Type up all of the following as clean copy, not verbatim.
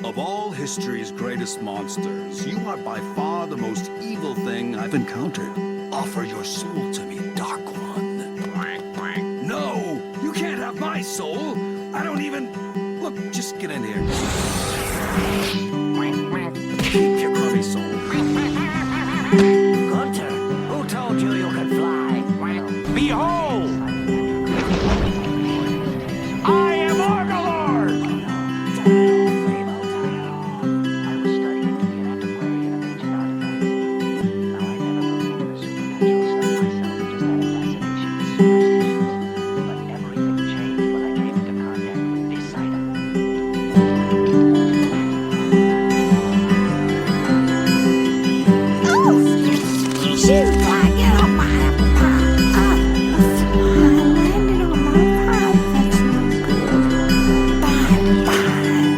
Of all history's greatest monsters, you are by far the most evil thing I've encountered. Offer your soul to me, Dark One. No! You can't have my soul! I don't even... Look, just get in here. Keep your grubby soul. Gunter, who told you you could fly? Behold! I am Orgalord! I was studying to be an antiquarian of ancient artifacts. Now, I never believed in the supernatural stuff myself, just had a fascination with superstitions. But everything changed when I came into contact with this item.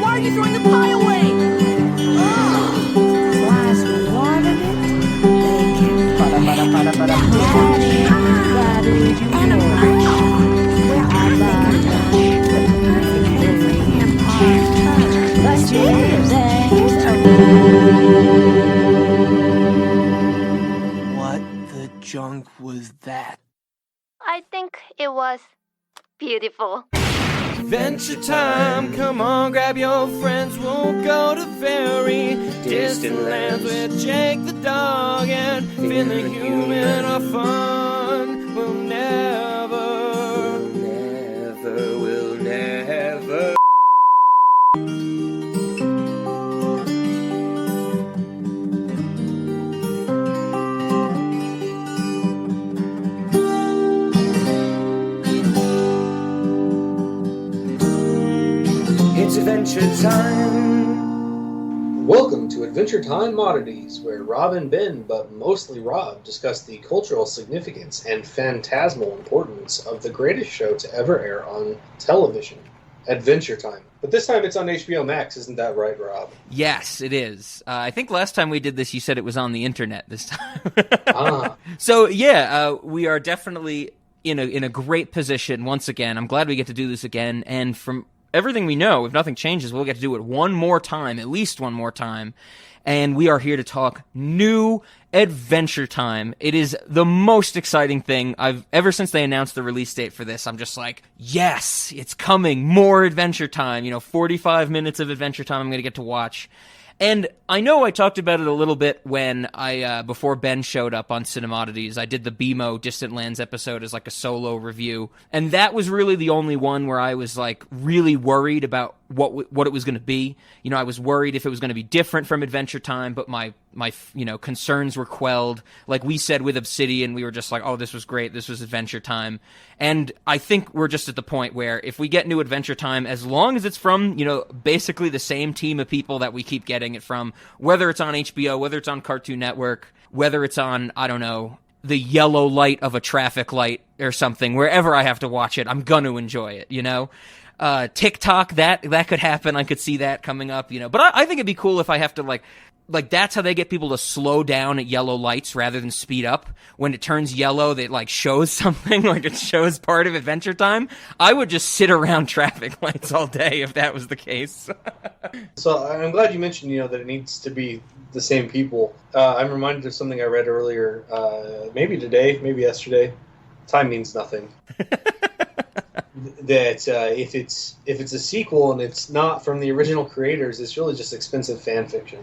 Why are you throwing the pie away? Flies wanted it. They can What the junk was that? I think it was beautiful. Adventure time, come on, grab your friends, we'll go to very distant lands with Jake the dog and Finn the human. Our fun will never, will never. It's adventure time. Welcome to Adventure Time Oddities, where Rob and Ben, but mostly Rob, discuss the cultural significance and phantasmal importance of the greatest show to ever air on television, Adventure Time. But this time it's on HBO Max, isn't that right, Rob? Yes, it is. I think last time we did this, you said it was on the internet this time. Ah. So, yeah, we are definitely in a great position once again. I'm glad we get to do this again, and from everything we know, if nothing changes, we'll get to do it one more time, at least one more time. And we are here to talk new Adventure Time. It is the most exciting thing ever since they announced the release date for this. I'm just like, yes, it's coming. More Adventure Time. 45 minutes of Adventure Time I'm going to get to watch. And I know I talked about it a little bit when before Ben showed up on Cinemodities. I did the BMO Distant Lands episode as like a solo review. And that was really the only one where I was like really worried about what it was going to be. I was worried if it was going to be different from Adventure Time, but my concerns were quelled. Like we said with Obsidian, we were just like, oh, this was great. This was Adventure Time. And I think we're just at the point where if we get new Adventure Time, as long as it's from, basically the same team of people that we keep getting it from, whether it's on HBO, whether it's on Cartoon Network, whether it's on, I don't know, the yellow light of a traffic light or something, wherever I have to watch it, I'm going to enjoy it, TikTok, that could happen. I could see that coming up, But I think it'd be cool if I have to, like that's how they get people to slow down at yellow lights rather than speed up. When it turns yellow, that, shows something, it shows part of Adventure Time. I would just sit around traffic lights all day if that was the case. So I'm glad you mentioned, that it needs to be the same people. I'm reminded of something I read earlier, maybe today, maybe yesterday. Time means nothing. That if it's a sequel and it's not from the original creators, it's really just expensive fan fiction.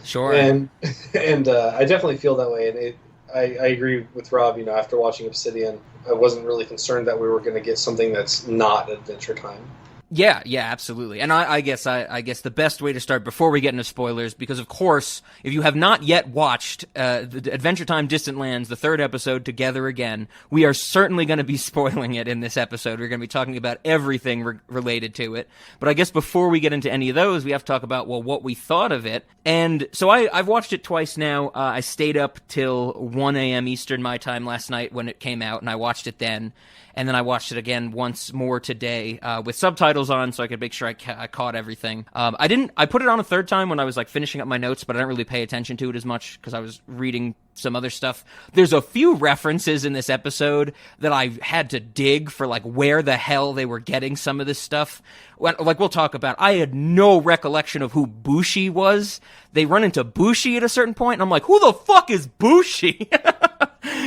Sure. And I definitely feel that way. And I agree with Rob. After watching Obsidian, I wasn't really concerned that we were going to get something that's not Adventure Time. Yeah, absolutely. And I guess the best way to start before we get into spoilers, because of course, if you have not yet watched the Adventure Time Distant Lands, the third episode, Together Again, we are certainly going to be spoiling it in this episode. We're going to be talking about everything related to it. But I guess before we get into any of those, we have to talk about, what we thought of it. And so I've watched it twice now. I stayed up till 1 a.m. Eastern my time last night when it came out, and I watched it then. and then I watched it again once more today with subtitles on, so I could make sure I caught everything. I put it on a third time when I was like finishing up my notes, but I didn't really pay attention to it as much because I was reading some other stuff. There's a few references in this episode that I had to dig for, like, where the hell they were getting some of this stuff. Like, we'll talk about, I had no recollection of who Bushi was. They run into Bushi at a certain point, and I'm like, who the fuck is Bushi?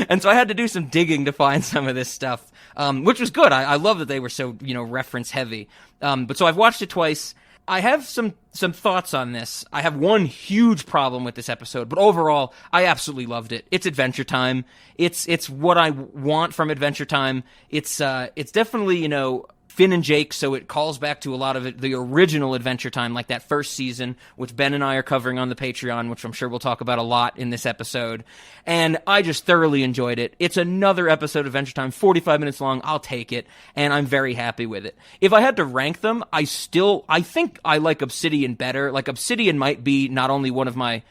And so I had to do some digging to find some of this stuff, which was good. I love that they were so, reference heavy. But so I've watched it twice. I have some thoughts on this. I have one huge problem with this episode, but overall, I absolutely loved it. It's Adventure Time. It's what I want from Adventure Time. It's definitely, Finn and Jake, so it calls back to a lot of the original Adventure Time, like that first season, which Ben and I are covering on the Patreon, which I'm sure we'll talk about a lot in this episode. And I just thoroughly enjoyed it. It's another episode of Adventure Time, 45 minutes long. I'll take it, and I'm very happy with it. If I had to rank them, I think I like Obsidian better. Like, Obsidian might be not only one of my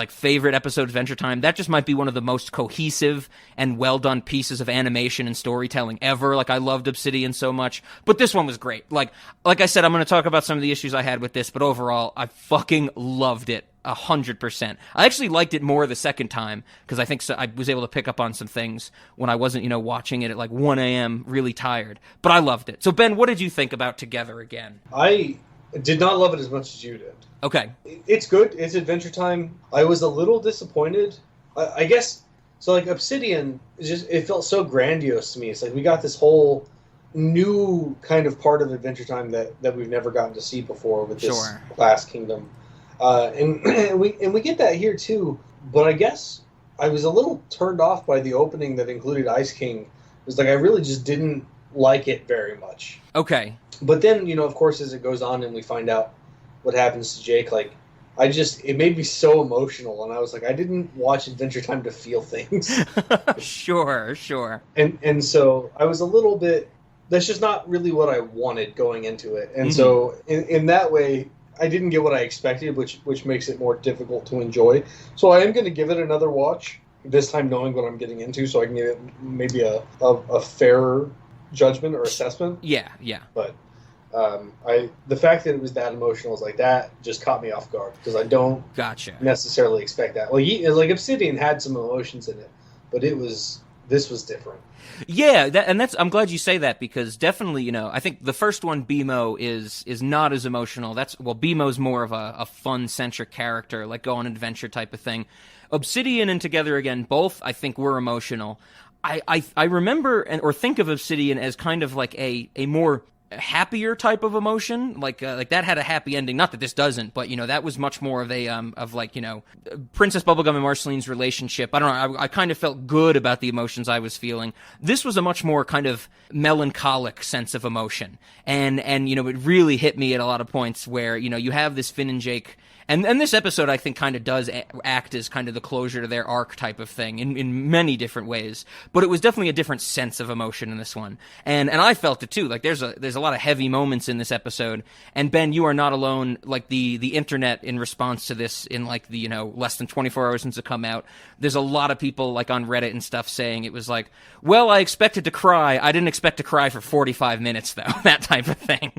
favorite episode of Adventure Time, that just might be one of the most cohesive and well done pieces of animation and storytelling ever. Like, I loved Obsidian so much, but this one was great. Like I said, I'm going to talk about some of the issues I had with this, but overall, I fucking loved it 100%. I actually liked it more the second time because I think I was able to pick up on some things when I wasn't, watching it at like 1 a.m. really tired. But I loved it. So Ben, what did you think about Together Again? I did not love it as much as you did. Okay. It's good. It's Adventure Time. I was a little disappointed. I guess, so like Obsidian, it felt so grandiose to me. It's like we got this whole new kind of part of Adventure Time that we've never gotten to see before with this Glass Kingdom. And we get that here too. But I guess I was a little turned off by the opening that included Ice King. It was like I really just didn't like it very much. Okay. But then, of course, as it goes on and we find out what happens to Jake, like, it made me so emotional, and I was like, I didn't watch Adventure Time to feel things. Sure. And so I was a little bit, that's just not really what I wanted going into it. And so in that way, I didn't get what I expected, which makes it more difficult to enjoy. So I am going to give it another watch, this time knowing what I'm getting into, so I can give it maybe a fairer judgment or assessment. Yeah. But the fact that it was that emotional is like that just caught me off guard because I don't necessarily expect that. Like Obsidian had some emotions in it, but this was different. Yeah, I'm glad you say that because definitely, I think the first one, BMO, is not as emotional. BMO's more of a fun-centric character, like go on an adventure type of thing. Obsidian and Together Again, both, I think, were emotional. I remember or think of Obsidian as kind of like a more happier type of emotion, like that had a happy ending. Not that this doesn't, but that was much more of a Princess Bubblegum and Marceline's relationship. I don't know. I kind of felt good about the emotions I was feeling. This was a much more kind of melancholic sense of emotion, and it really hit me at a lot of points where you have this Finn and Jake. And this episode, I think, kind of does act as kind of the closure to their arc type of thing in many different ways. But it was definitely a different sense of emotion in this one. And I felt it too. Like there's a lot of heavy moments in this episode. And Ben, you are not alone. Like the internet in response to this in like the, less than 24 hours since it come out, there's a lot of people like on Reddit and stuff saying it was like, well, I expected to cry. I didn't expect to cry for 45 minutes though. That type of thing.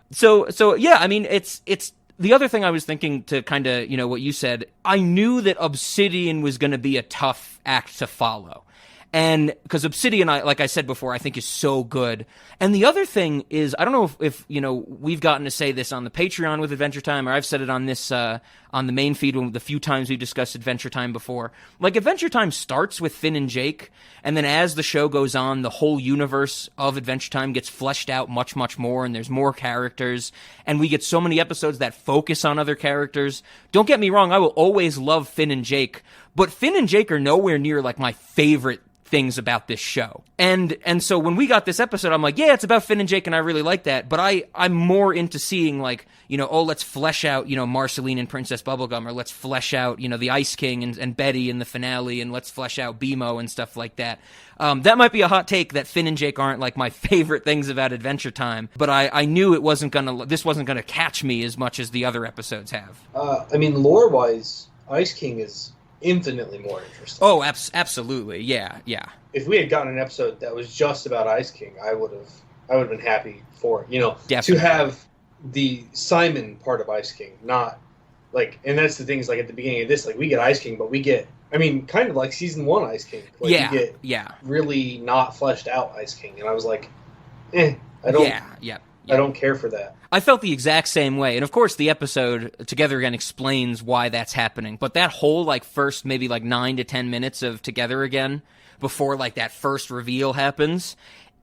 So yeah, I mean, it's, the other thing I was thinking to kind of, what you said, I knew that Obsidian was going to be a tough act to follow. And because Obsidian, like I said before, I think is so good. And the other thing is, I don't know if we've gotten to say this on the Patreon with Adventure Time, or I've said it on this, on the main feed the few times we've discussed Adventure Time before. Like, Adventure Time starts with Finn and Jake, and then as the show goes on, the whole universe of Adventure Time gets fleshed out much, much more, and there's more characters, and we get so many episodes that focus on other characters. Don't get me wrong, I will always love Finn and Jake, but Finn and Jake are nowhere near, like, my favorite things about this show. And so when we got this episode, I'm like, yeah, it's about Finn and Jake, and I really like that. But I'm more into seeing, like, let's flesh out, Marceline and Princess Bubblegum, or let's flesh out, the Ice King and Betty in the finale, and let's flesh out BMO and stuff like that. That might be a hot take that Finn and Jake aren't, like, my favorite things about Adventure Time, but I knew this wasn't gonna catch me as much as the other episodes have. I mean, lore-wise, Ice King is infinitely more interesting. Oh, absolutely. Yeah. If we had gotten an episode that was just about Ice King, I would have been happy for it. You know, Definitely. to have the Simon part of Ice King, not like, and that's the thing is like at the beginning of this, like we get Ice King, but we get, I mean, kind of like season 1 Ice King. Like, Yeah, we get yeah. really not fleshed out Ice King, and I was like, I don't, Yeah. I don't care for that. I felt the exact same way. And of course, the episode Together Again explains why that's happening. But that whole, like, first maybe like 9 to 10 minutes of Together Again before, like, that first reveal happens,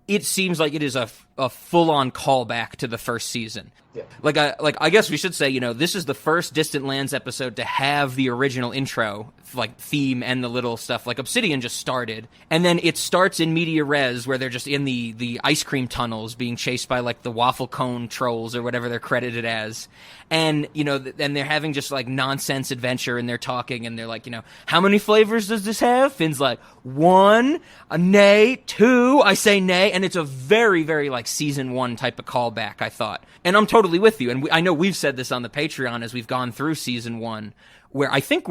it seems like it is a full-on callback to the first season. Yeah. I guess we should say, you know, this is the first Distant Lands episode to have the original intro, like, theme and the little stuff. Like, Obsidian just started, and then it starts in media res, where they're just in the ice cream tunnels being chased by, like, the waffle cone trolls or whatever they're credited as. And, you know, and they're having just, like, nonsense adventure, and they're talking, and they're like, you know, how many flavors does this have? Finn's like, 1, nay, 2, I say nay, and it's a very, very, like, season 1 type of callback, I thought. And I'm totally with you, and I know we've said this on the Patreon as we've gone through season 1, where I think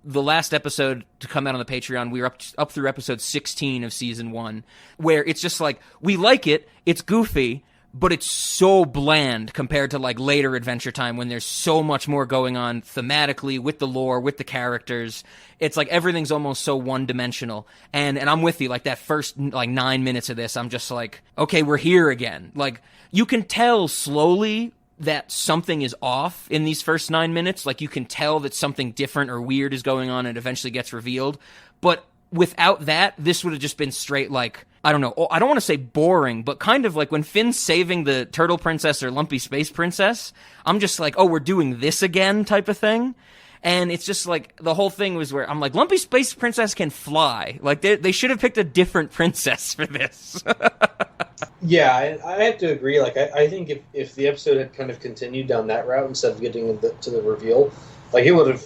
the last episode to come out on the Patreon, we were up through episode 16 of season 1, where it's just like, we like it, it's goofy, but it's so bland compared to, like, later Adventure Time when there's so much more going on thematically with the lore, with the characters. It's like everything's almost so one-dimensional. And I'm with you, like, that first, like, 9 minutes of this, I'm just like, okay, we're here again. Like, you can tell slowly that something is off in these first 9 minutes. Like, you can tell that something different or weird is going on and eventually gets revealed. But without that, this would have just been straight, like, I don't know, I don't want to say boring, but kind of like when Finn's saving the Turtle Princess or Lumpy Space Princess, I'm just like, oh, we're doing this again type of thing. And it's just like, the whole thing was where I'm like, Lumpy Space Princess can fly. Like, they should have picked a different princess for this. Yeah, I have to agree. Like, I think if the episode had kind of continued down that route instead of getting to the reveal, like, it would have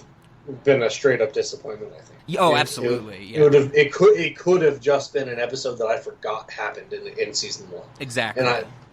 been a straight up disappointment, I think. Oh, absolutely. It could have just been an episode that I forgot happened in season 1. Exactly.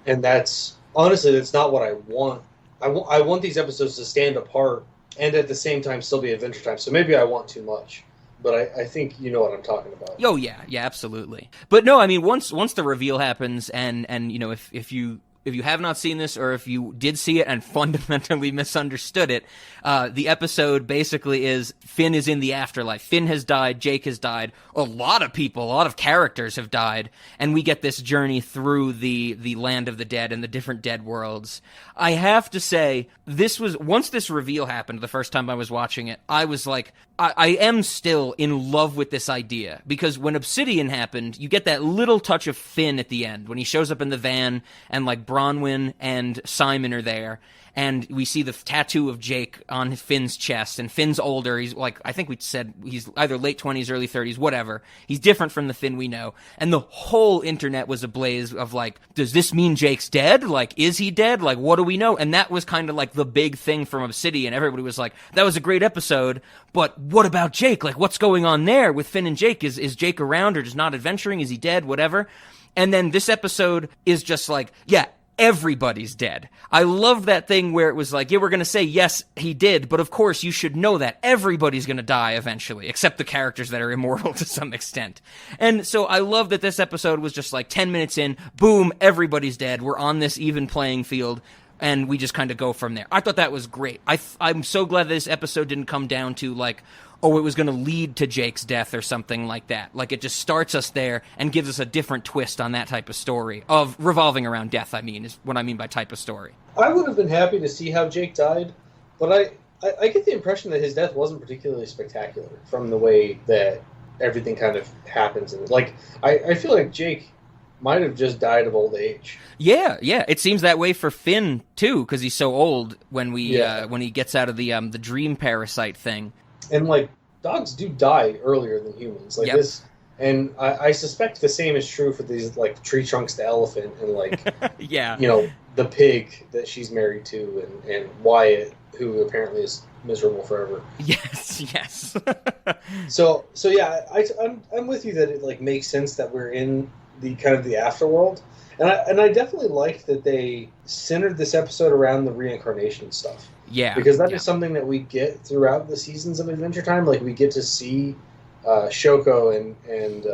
And that's honestly, that's not what I want. I want these episodes to stand apart and at the same time still be Adventure Time. So maybe I want too much, but I think you know what I'm talking about. Oh yeah, absolutely. But no, I mean, once the reveal happens, and you know, if you have not seen this, or if you did see it and fundamentally misunderstood it, the episode basically is Finn is in the afterlife. Finn has died, Jake has died, a lot of people, a lot of characters have died, and we get this journey through the land of the dead and the different dead worlds. I have to say, once this reveal happened the first time I was watching it, I was like, I am still in love with this idea, because when Obsidian happened, you get that little touch of Finn at the end, when he shows up in the van, and like Bronwyn and Simon are there, and we see the tattoo of Jake on Finn's chest, and Finn's older, he's like, I think we said he's either late 20s, early 30s, whatever. He's different from the Finn we know, and the whole internet was ablaze of like, does this mean Jake's dead? Like, is he dead? Like, what do we know? And that was kind of like the big thing from Obsidian. Everybody was like, that was a great episode, but what about Jake? Like, what's going on there with Finn and Jake? Is Jake around, or just not adventuring? Is he dead? Whatever. And then this episode is just like, yeah, everybody's dead. I love that thing where it was like, yeah, we're going to say, yes, he did, but of course you should know that everybody's going to die eventually, except the characters that are immortal to some extent. And so I love that this episode was just like 10 minutes in, boom, everybody's dead. We're on this even playing field, and we just kind of go from there. I thought that was great. I'm so glad this episode didn't come down to like, oh, it was going to lead to Jake's death or something like that. Like, it just starts us there and gives us a different twist on that type of story, of revolving around death, I mean, is what I mean by type of story. I would have been happy to see how Jake died, but I get the impression that his death wasn't particularly spectacular from the way that everything kind of happens. And like, I feel like Jake might have just died of old age. Yeah. It seems that way for Finn, too, because he's so old when when he gets out of the dream parasite thing. And, like, dogs do die earlier than humans. Like, this, and I suspect the same is true for these, like, Tree Trunks the elephant and, like, yeah, you know, the pig that she's married to, and Wyatt, who apparently is miserable forever. Yes. So yeah, I'm with you that it, like, makes sense that we're in the kind of the afterworld. And I definitely liked that they centered this episode around the reincarnation stuff. Yeah. Because that is yeah. something that we get throughout the seasons of Adventure Time. Like, we get to see Shoko and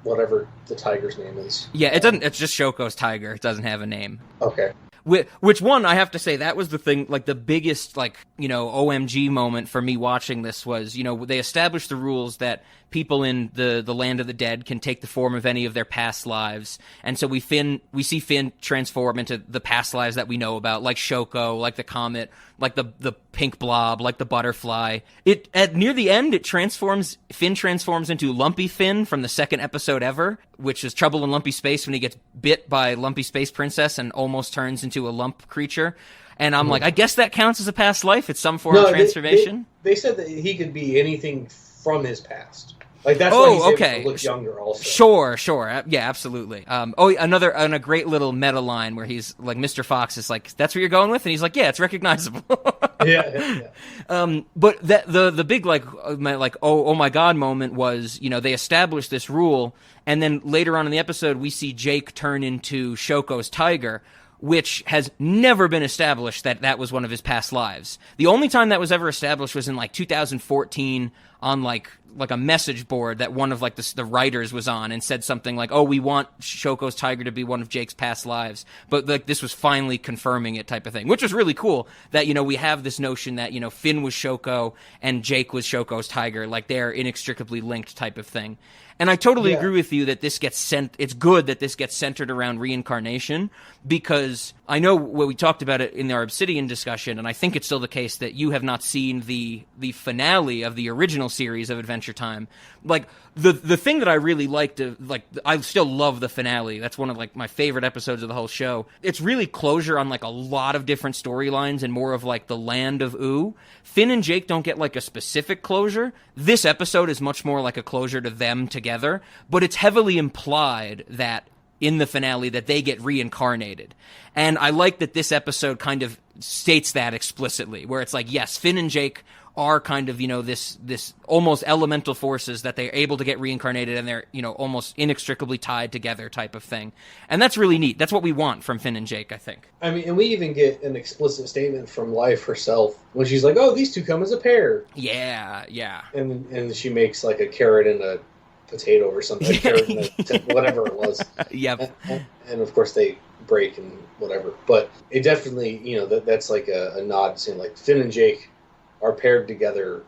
whatever the tiger's name is. Yeah, it doesn't. It's just Shoko's tiger. It doesn't have a name. Okay. Which one, I have to say, that was the thing, like, the biggest, like, you know, OMG moment for me watching this was, you know, they established the rules that people in the land of the dead can take the form of any of their past lives. And so we see Finn transform into the past lives that we know about, like Shoko, like the comet, like the pink blob, like the butterfly. Near the end, Finn transforms into Lumpy Finn from the second episode ever, which is Trouble in Lumpy Space, when he gets bit by Lumpy Space Princess and almost turns into a lump creature. And I'm like, I guess that counts as a past life. It's some form of transformation. They said that he could be anything from his past. Like, that's why he's okay. able to look younger also. Sure. Yeah, absolutely. A great little meta line where he's like, Mr. Fox is like, that's what you're going with? And he's like, yeah, it's recognizable. Yeah. But the big, oh my God moment was, you know, they established this rule, and then later on in the episode, we see Jake turn into Shoko's tiger, which has never been established that was one of his past lives. The only time that was ever established was in, like, 2014 on, like a message board that one of, like, the writers was on and said something like, oh, we want Shoko's tiger to be one of Jake's past lives. But, like, this was finally confirming it type of thing, which was really cool that, you know, we have this notion that, you know, Finn was Shoko and Jake was Shoko's tiger. Like, they're inextricably linked type of thing. And I totally agree with you that this gets it's good that this gets centered around reincarnation, because I know when we talked about it in our Obsidian discussion, and I think it's still the case, that you have not seen the finale of the original series of Adventure Time. Like, the thing that I really liked, I still love the finale. That's one of, like, my favorite episodes of the whole show. It's really closure on, like, a lot of different storylines and more of, like, the land of Ooo. Finn and Jake don't get, like, a specific closure. This episode is much more like a closure to them together, but it's heavily implied that in the finale that they get reincarnated. And I like that this episode kind of states that explicitly, where it's like, yes, Finn and Jake are kind of, you know, this almost elemental forces that they're able to get reincarnated, and they're, you know, almost inextricably tied together type of thing. And that's really neat. That's what we want from Finn and Jake, I think. I mean, and we even get an explicit statement from Life herself when she's like, oh, these two come as a pair. Yeah. And she makes, like, a carrot and a potato or something. A carrot and whatever it was. Yep. And of course they break and whatever. But it definitely, you know, that's like a nod saying, like, Finn and Jake are paired together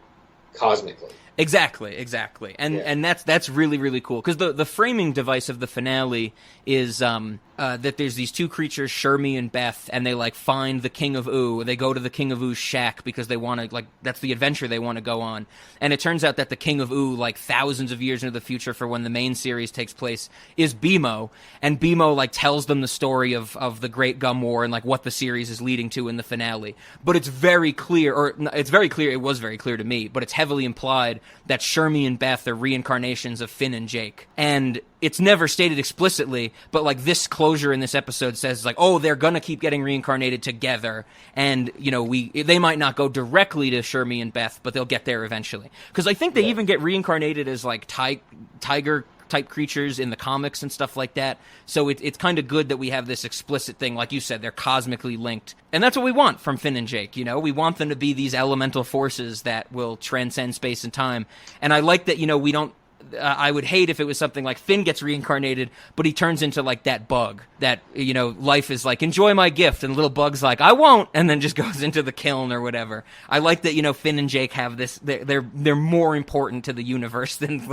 cosmically. Exactly. And that's really, really cool. Because the framing device of the finale is that there's these two creatures, Shermie and Beth, and they, like, find the King of Ooo. They go to the King of Oo's shack because they want to, like, that's the adventure they want to go on. And it turns out that the King of Ooo, like, thousands of years into the future for when the main series takes place, is BMO. And BMO, like, tells them the story of the Great Gum War and, like, what the series is leading to in the finale. But it's very clear, it was very clear to me, but it's heavily implied that Shermie and Beth are reincarnations of Finn and Jake. And it's never stated explicitly, but, like, this closure in this episode says, like, oh, they're gonna keep getting reincarnated together, and, you know, they might not go directly to Shermie and Beth, but they'll get there eventually. Because I think they even get reincarnated as, like, tiger type creatures in the comics and stuff like that. So it's kind of good that we have this explicit thing. Like you said, they're cosmically linked. And that's what we want from Finn and Jake, you know? We want them to be these elemental forces that will transcend space and time. And I like that, you know, we don't... I would hate if it was something like Finn gets reincarnated, but he turns into, like, that bug that, you know, Life is like, enjoy my gift, and little bug's like, I won't, and then just goes into the kiln or whatever. I like that, you know, Finn and Jake have this, they're more important to the universe than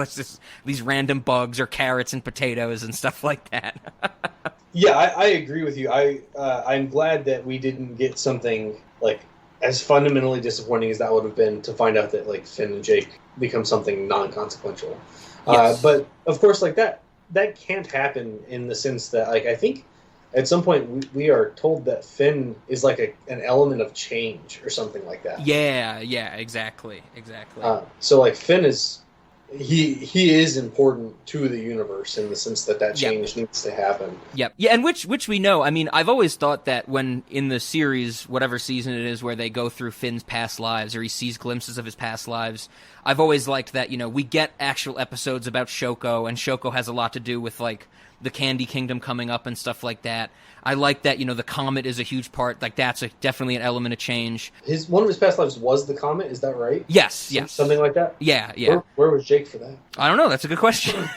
these random bugs or carrots and potatoes and stuff like that. Yeah, I agree with you. I'm glad that we didn't get something, like, as fundamentally disappointing as that would have been to find out that, like, Finn and Jake become something non-consequential. Yes. But of course, like, that can't happen in the sense that, like, I think at some point we are told that Finn is like an element of change or something like that. Yeah, exactly. So, like, Finn is he is important to the universe in the sense that change needs to happen. Yep. Yeah, and which we know. I mean, I've always thought that when in the series, whatever season it is, where they go through Finn's past lives or he sees glimpses of his past lives, I've always liked that, you know, we get actual episodes about Shoko, and Shoko has a lot to do with, like, the Candy Kingdom coming up and stuff like that. I like that, the comet is a huge part. Like, that's definitely an element of change. One of his past lives was the comet, is that right? Yes, yes. Something like that? Yeah, yeah. Where was Jake for that? I don't know. That's a good question.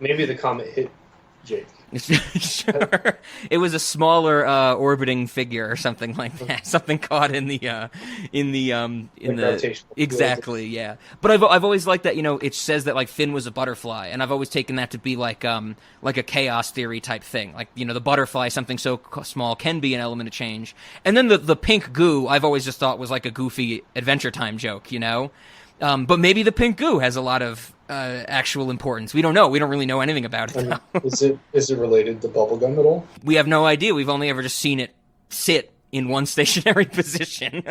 Maybe the comet hit Jake. Sure. It was a smaller orbiting figure or something like that. Something caught in the gravitational exactly, yeah. But I've always liked that, it says that like Finn was a butterfly, and I've always taken that to be like a chaos theory type thing. Like, the butterfly, something so small, can be an element of change. And then the pink goo, I've always just thought was like a goofy Adventure Time joke, But maybe the pink goo has a lot of actual importance. We don't know. We don't really know anything about it. Is it related to bubblegum at all? We have no idea. We've only ever just seen it sit in one stationary position.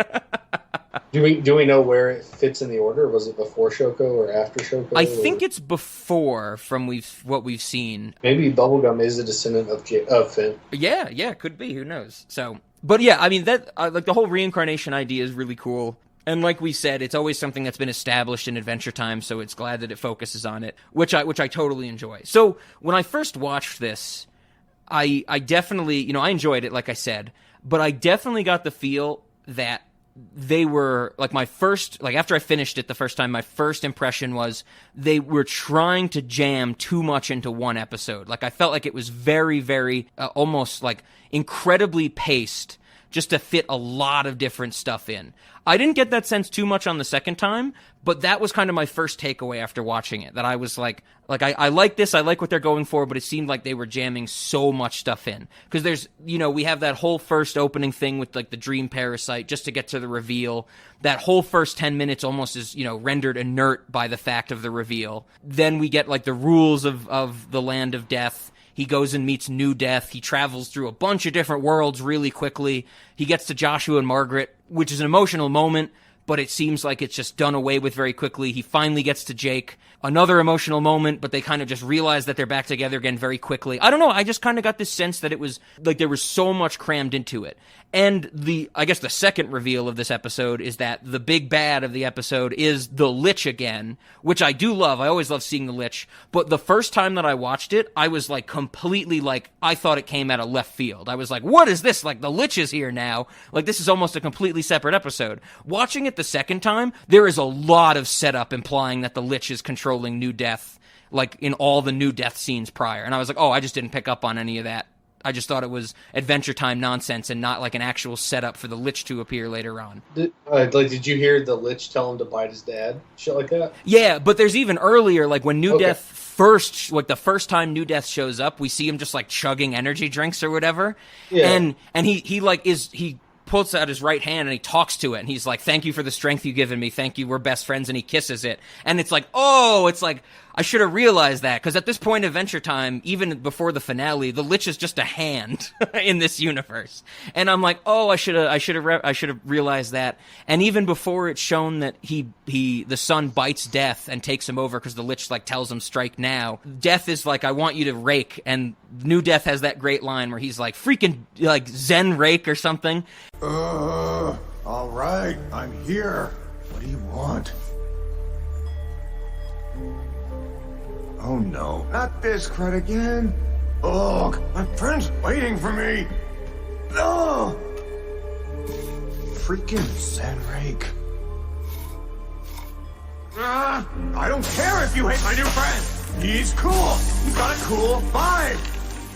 Do we know where it fits in the order? Was it before Shoko or after Shoko? I think it's before from what we've seen. Maybe bubblegum is a descendant of Finn. Yeah, could be. Who knows? So, but yeah, I mean that like the whole reincarnation idea is really cool. And like we said, it's always something that's been established in Adventure Time, so it's glad that it focuses on it, which I totally enjoy. So when I first watched this, I definitely, I enjoyed it, like I said, but I definitely got the feel that they were, like after I finished it the first time, my first impression was they were trying to jam too much into one episode. Like, I felt like it was very, very, almost like incredibly paced, just to fit a lot of different stuff in. I didn't get that sense too much on the second time, but that was kind of my first takeaway after watching it, that I was like I like this, I like what they're going for, but it seemed like they were jamming so much stuff in. Because there's, we have that whole first opening thing with like the dream parasite just to get to the reveal. That whole first 10 minutes almost is, rendered inert by the fact of the reveal. Then we get like the rules of the land of death. He goes and meets New Death. He travels through a bunch of different worlds really quickly. He gets to Joshua and Margaret, which is an emotional moment, but it seems like it's just done away with very quickly. He finally gets to Jake. Another emotional moment, but they kind of just realize that they're back together again very quickly. I don't know. I just kind of got this sense that it was like there was so much crammed into it. And I guess the second reveal of this episode is that the big bad of the episode is the Lich again, which I do love. I always love seeing the Lich. But the first time that I watched it, I was like completely like, I thought it came out of left field. I was like, what is this? Like, the Lich is here now. Like, this is almost a completely separate episode. Watching it the second time, there is a lot of setup implying that the Lich is controlling New Death, like in all the New Death scenes prior. And I was like, oh, I just didn't pick up on any of that. I just thought it was Adventure Time nonsense and not like an actual setup for the Lich to appear later on. Did you hear the Lich tell him to bite his dad? Shit like that? Yeah, but there's even earlier, like when New Death first, like the first time New Death shows up, we see him just like chugging energy drinks or whatever. Yeah. And he pulls out his right hand and he talks to it and he's like, thank you for the strength you've given me, thank you, we're best friends, and he kisses it. And it's like, I should have realized that, because at this point of Adventure Time, even before the finale, the Lich is just a hand in this universe. And I'm like, oh, I should have realized that. And even before it's shown that the son bites Death and takes him over because the Lich like tells him strike now. Death is like, I want you to rake, and New Death has that great line where he's like, freaking like Zen rake or something. All right, I'm here. What do you want? Oh no, not this crud again. Ugh, my friend's waiting for me. Ugh. Freaking Zen rake. I don't care if you hate my new friend. He's cool. He's got a cool vibe.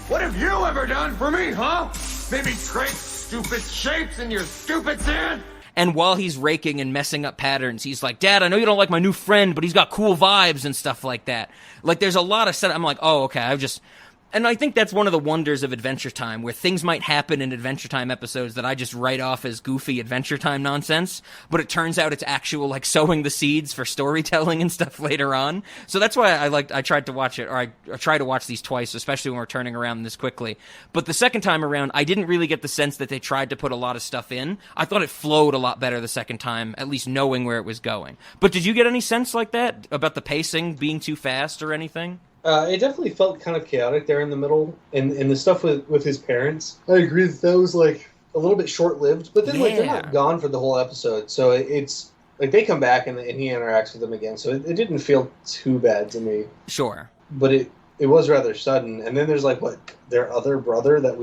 What have you ever done for me, huh? Maybe scrape stupid shapes in your stupid sand? And while he's raking and messing up patterns, he's like, Dad, I know you don't like my new friend, but he's got cool vibes and stuff like that. Like, there's a lot of set. I'm like, oh, okay, and I think that's one of the wonders of Adventure Time, where things might happen in Adventure Time episodes that I just write off as goofy Adventure Time nonsense, but it turns out it's actual, like, sowing the seeds for storytelling and stuff later on. So that's why I tried to watch it, or I try to watch these twice, especially when we're turning around this quickly. But the second time around, I didn't really get the sense that they tried to put a lot of stuff in. I thought it flowed a lot better the second time, at least knowing where it was going. But did you get any sense like that, about the pacing being too fast or anything? It definitely felt kind of chaotic there in the middle, and the stuff with his parents. I agree that was like a little bit short-lived, but then like they're not gone for the whole episode, so it's like they come back and he interacts with them again, so it didn't feel too bad to me. Sure. But it was rather sudden. And then there's like what their other brother that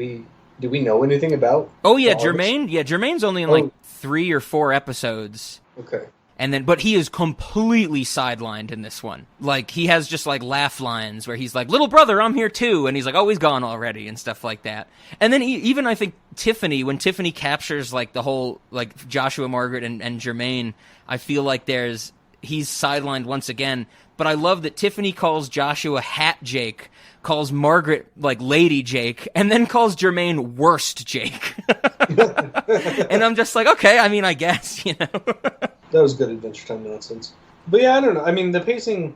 do we know anything about? Oh yeah, The artist? Jermaine. Yeah, Jermaine's only in like 3 or 4 episodes. Okay. And then, but he is completely sidelined in this one. Like, he has just, like, laugh lines where he's like, little brother, I'm here too. And he's like, oh, he's gone already and stuff like that. And then even, I think, Tiffany, when Tiffany captures, like, the whole, like, Joshua, Margaret, and Jermaine, I feel like he's sidelined once again. But I love that Tiffany calls Joshua Hat Jake, calls Margaret, like, Lady Jake, and then calls Jermaine Worst Jake. And I'm just like, okay, I mean, I guess, you know. That was good Adventure Time nonsense. But yeah, I don't know. I mean, the pacing,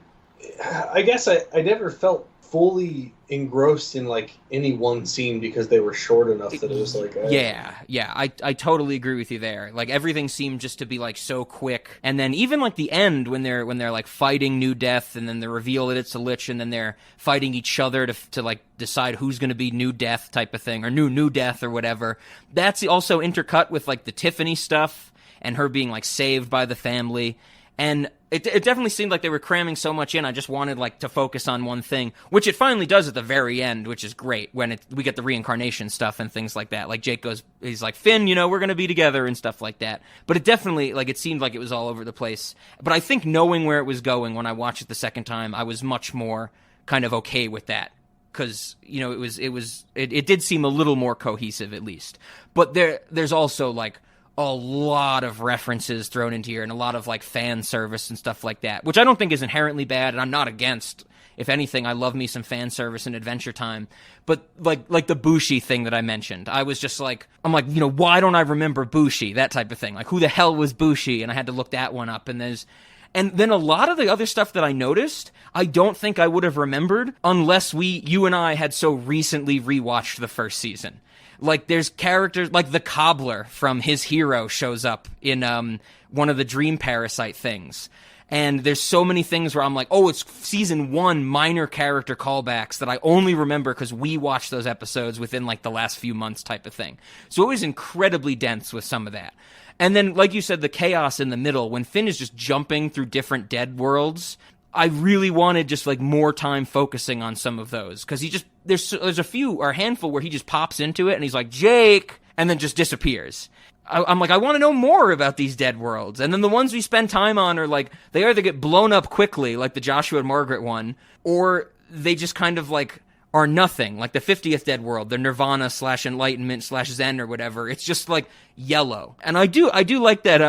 I guess I never felt fully engrossed in, like, any one scene because they were short enough that it was like... Yeah, I totally agree with you there. Like, everything seemed just to be, like, so quick. And then even, like, the end, when they're like, fighting New Death, and then the reveal that it's a Lich, and then they're fighting each other to like, decide who's going to be New Death type of thing, or New Death or whatever. That's also intercut with, like, the Tiffany stuff, and her being, like, saved by the family. And it definitely seemed like they were cramming so much in. I just wanted, like, to focus on one thing, which it finally does at the very end, which is great when we get the reincarnation stuff and things like that. Like, Jake he's like, Finn, you know, we're going to be together and stuff like that. But it definitely, like, it seemed like it was all over the place. But I think knowing where it was going when I watched it the second time, I was much more kind of okay with that. Because, you know, it did seem a little more cohesive, at least. But there's also, like, a lot of references thrown into here and a lot of, like, fan service and stuff like that, which I don't think is inherently bad, and I'm not against. If anything, I love me some fan service and Adventure Time. But, like the Bushi thing that I mentioned, I was just like, I'm like, you know, why don't I remember Bushi? That type of thing. Like, who the hell was Bushi? And I had to look that one up, and then a lot of the other stuff that I noticed, I don't think I would have remembered unless you and I had so recently rewatched the first season. Like, there's characters, like the Cobbler from His Hero shows up in one of the Dream Parasite things. And there's so many things where I'm like, oh, it's season 1 minor character callbacks that I only remember because we watched those episodes within, like, the last few months type of thing. So it was incredibly dense with some of that. And then, like you said, the chaos in the middle, when Finn is just jumping through different dead worlds, I really wanted just, like, more time focusing on some of those. Because there's a few, or a handful, where he just pops into it, and he's like, Jake, and then just disappears. I'm like, I want to know more about these dead worlds. And then the ones we spend time on are, like, they either get blown up quickly, like the Joshua and Margaret one, or they just kind of, like, are nothing. Like the 50th Dead World, the Nirvana / Enlightenment / Zen or whatever. It's just, like, yellow. And I do like that,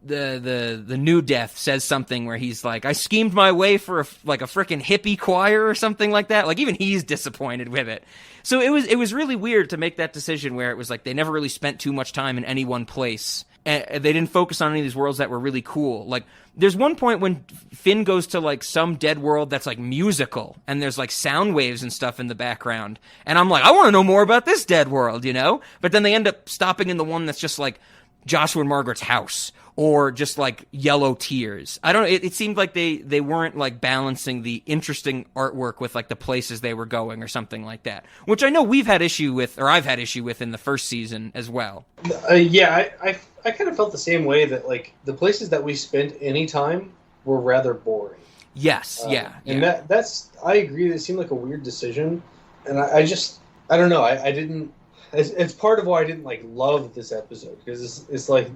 the New Death says something where he's like, I schemed my way for a freaking hippie choir or something like that. Like, even he's disappointed with it. So it was really weird to make that decision where it was like they never really spent too much time in any one place. They didn't focus on any of these worlds that were really cool. Like, there's one point when Finn goes to, like, some dead world that's, like, musical, and there's, like, sound waves and stuff in the background. And I'm like, I want to know more about this dead world, you know? But then they end up stopping in the one that's just, like, Joshua and Margaret's house, or just, like, yellow tears. I don't know, it seemed like they weren't, like, balancing the interesting artwork with, like, the places they were going or something like that. Which I know I've had issue with in the first season as well. Yeah, I kind of felt the same way, that, like, the places that we spent any time were rather boring. Yes, yeah. And that's, I agree, it seemed like a weird decision, and I don't know, I didn't, it's part of why I didn't, like, love this episode, because it's like,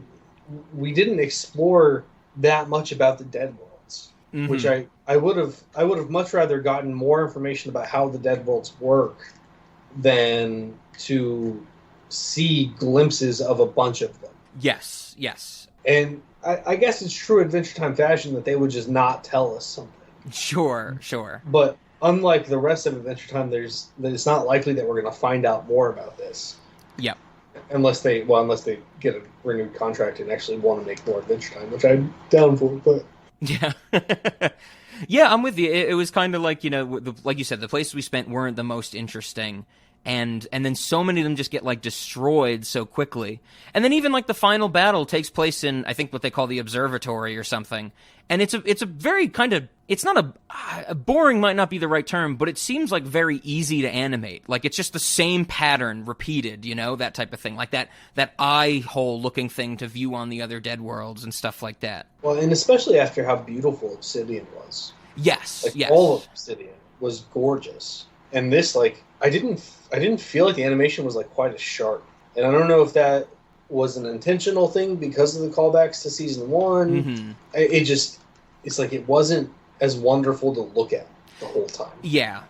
we didn't explore that much about the dead worlds, mm-hmm. which I would have much rather gotten more information about how the dead worlds work than to see glimpses of a bunch of them. Yes. And I guess it's true Adventure Time fashion that they would just not tell us something. Sure. But unlike the rest of Adventure Time, it's not likely that we're going to find out more about this. Yep. Unless they get a renewed contract and actually want to make more Adventure Time, which I'm down for. But yeah, yeah, I'm with you. It was kind of like, you know, like you said, the places we spent weren't the most interesting, and then so many of them just get, like, destroyed so quickly. And then even, like, the final battle takes place in, I think, what they call the observatory or something. And it's a very kind of, it's not a boring might not be the right term, but it seems like very easy to animate. Like, it's just the same pattern repeated, you know, that type of thing. Like that eye hole looking thing to view on the other dead worlds and stuff like that. Well, and especially after how beautiful Obsidian was. Yes, like, yes. all of Obsidian. was gorgeous, and this I didn't feel like the animation was quite as sharp, and I don't know if that was an intentional thing because of the callbacks to season 1. Mm-hmm. It's like it wasn't as wonderful to look at the whole time. Yeah,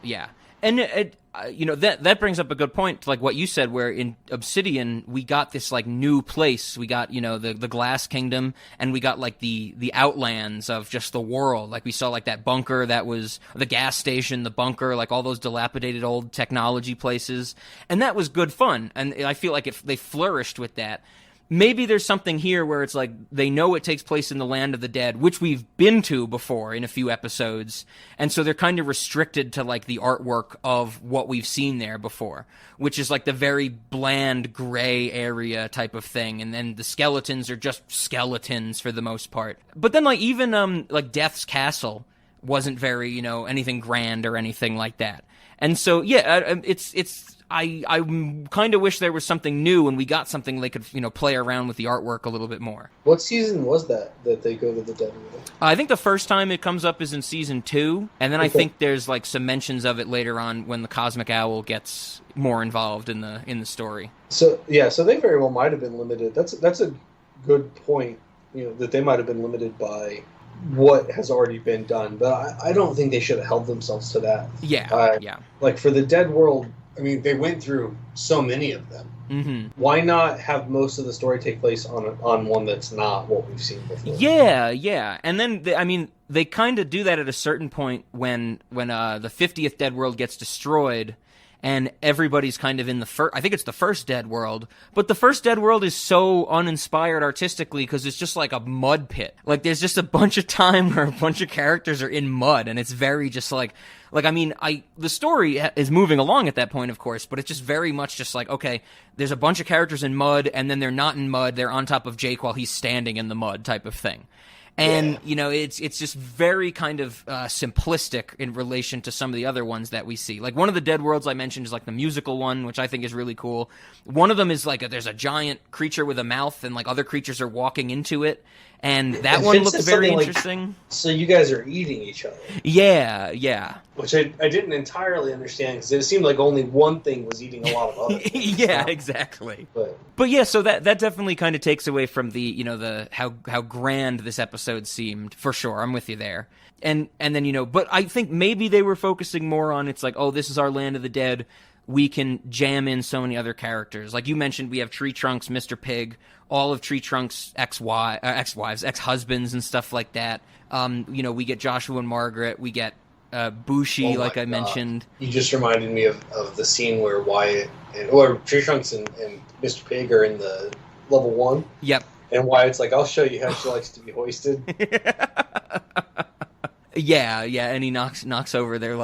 and that brings up a good point, to what you said, where in Obsidian we got this new place. We got the Glass Kingdom, and we got the outlands of just the world. We saw that bunker that was the gas station, the bunker, all those dilapidated old technology places, and that was good fun. And I feel like they flourished with that. Maybe there's something here where it's they know it takes place in the land of the dead, which we've been to before in a few episodes, and so they're kind of restricted to the artwork of what we've seen there before, which is the very bland gray area type of thing, and then the skeletons are just skeletons for the most part. But then even Death's Castle wasn't very anything grand or anything like that. And so I kind of wish there was something new and we got something they could play around with the artwork a little bit more. What season was that they go to the dead world? I think the first time it comes up is in season 2, and then I think there's some mentions of it later on when the Cosmic Owl gets more involved in the story. So they very well might have been limited. That's a good point. That they might have been limited by what has already been done, but I don't think they should have held themselves to that. Yeah. For the dead world, I mean, they went through so many of them. Mm-hmm. Why not have most of the story take place on one that's not what we've seen before? Yeah. And then, they kind of do that at a certain point when the 50th Dead World gets destroyed, and everybody's kind of in I think it's the first Dead World, but the first Dead World is so uninspired artistically because it's just a mud pit. There's just a bunch of time where a bunch of characters are in mud, and it's very just the story is moving along at that point, of course, but it's just very much just okay, there's a bunch of characters in mud, and then they're not in mud, they're on top of Jake while he's standing in the mud type of thing. And, it's just very kind of simplistic in relation to some of the other ones that we see. One of the Dead Worlds I mentioned is the musical one, which I think is really cool. One of them is there's a giant creature with a mouth, and other creatures are walking into it. And that one looked very interesting. So you guys are eating each other. Yeah. Which I didn't entirely understand, because it seemed like only one thing was eating a lot of other things. Yeah, exactly. But yeah, so that definitely kind of takes away from the how grand this episode seemed, for sure. I'm with you there. And then, but I think maybe they were focusing more on it's this is our land of the dead. We can jam in so many other characters. Like you mentioned, we have Tree Trunk's Mr. Pig, all of Tree Trunk's ex-wives, ex-husbands and stuff like that. We get Joshua and Margaret. We get Bushi, I mentioned. You just reminded me of the scene where Wyatt or Tree Trunks and Mr. Pig are in the level 1. Yep. And Wyatt's I'll show you how she likes to be hoisted. Yeah, and he knocks over their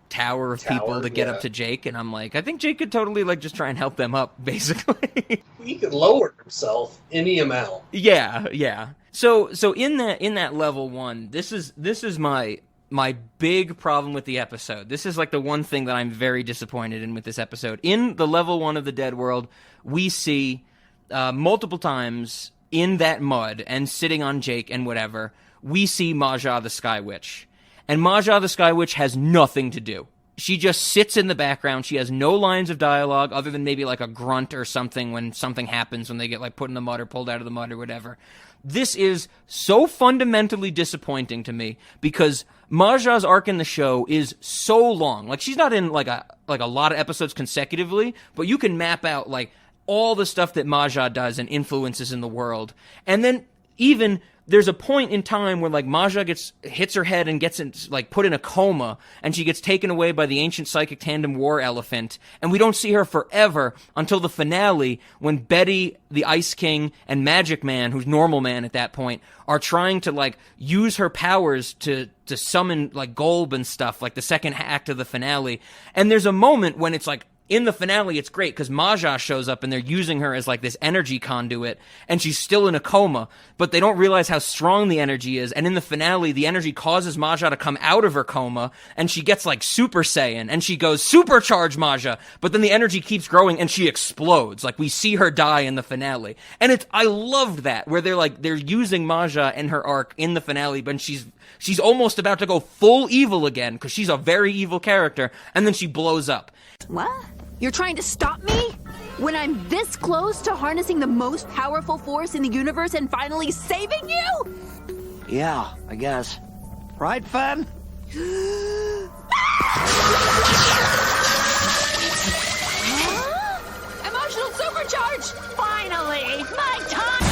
tower of people to get up to Jake, and I'm I think Jake could totally just try and help them up, basically. He could lower himself any amount. Yeah. So in that level 1, this is my big problem with the episode. This is the one thing that I'm very disappointed in with this episode. In the level 1 of the Dead World, we see multiple times in that mud and sitting on Jake and whatever, we see Maja the Sky Witch. And Maja the Sky Witch has nothing to do. She just sits in the background. She has no lines of dialogue other than maybe a grunt or something when something happens, when they get put in the mud or pulled out of the mud or whatever. This is so fundamentally disappointing to me because Maja's arc in the show is so long. She's not in a lot of episodes consecutively, but you can map out all the stuff that Maja does and influences in the world. And then even there's a point in time where Maja hits her head and gets put in a coma, and she gets taken away by the ancient psychic tandem war elephant, and we don't see her forever until the finale when Betty, the Ice King, and Magic Man, who's Normal Man at that point, are trying to use her powers to summon Golb and stuff, the second act of the finale. And there's a moment when it's in the finale, it's great because Maja shows up and they're using her as like this energy conduit, and she's still in a coma, but they don't realize how strong the energy is. And in the finale, the energy causes Maja to come out of her coma, and she gets like Super Saiyan, and she goes, supercharge Maja, but then the energy keeps growing and she explodes. Like, we see her die in the finale. And I loved that, where they're using Maja and her arc in the finale, but she's almost about to go full evil again, because she's a very evil character, and then she blows up. What? You're trying to stop me? When I'm this close to harnessing the most powerful force in the universe and finally saving you? Yeah, I guess. Right, Finn? Emotional supercharge! Finally, my time!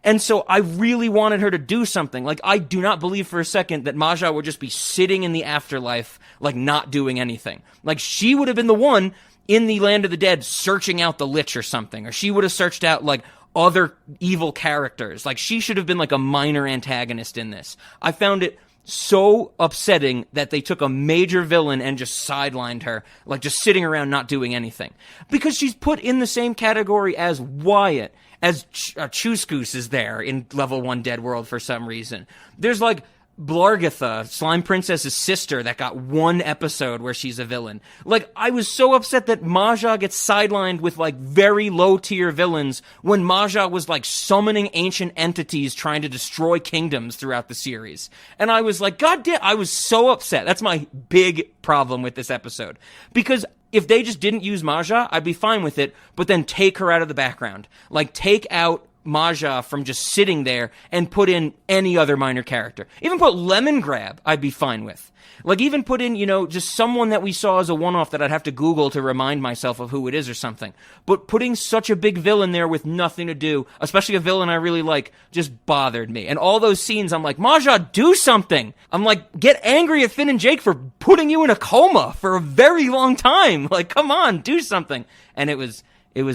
And so I really wanted her to do something. Like, I do not believe for a second that Maja would just be sitting in the afterlife, like, not doing anything. Like, she would have been the one in the Land of the Dead searching out the Lich or something. Or she would have searched out, like, other evil characters. Like, she should have been, like, a minor antagonist in this. I found it so upsetting that they took a major villain and just sidelined her, like, just sitting around not doing anything. Because she's put in the same category as Wyatt, as Chuskus is there in Level 1 Dead World for some reason. There's, like, Blargatha, Slime Princess's sister, that got one episode where she's a villain. Like, I was so upset that Maja gets sidelined with, like, very low-tier villains when Maja was, like, summoning ancient entities trying to destroy kingdoms throughout the series. And I was like, God damn, I was so upset. That's my big problem with this episode. Because if they just didn't use Maja, I'd be fine with it, but then take her out of the background. Like, take out Maja from just sitting there and put in any other minor character. Even put Lemongrab, I'd be fine with. Like, even put in, just someone that we saw as a one-off that I'd have to Google to remind myself of who it is or something. But putting such a big villain there with nothing to do, especially a villain I really like, just bothered me. And all those scenes, I'm like, Maja, do something! I'm like, get angry at Finn and Jake for putting you in a coma for a very long time! Like, come on, do something! And it was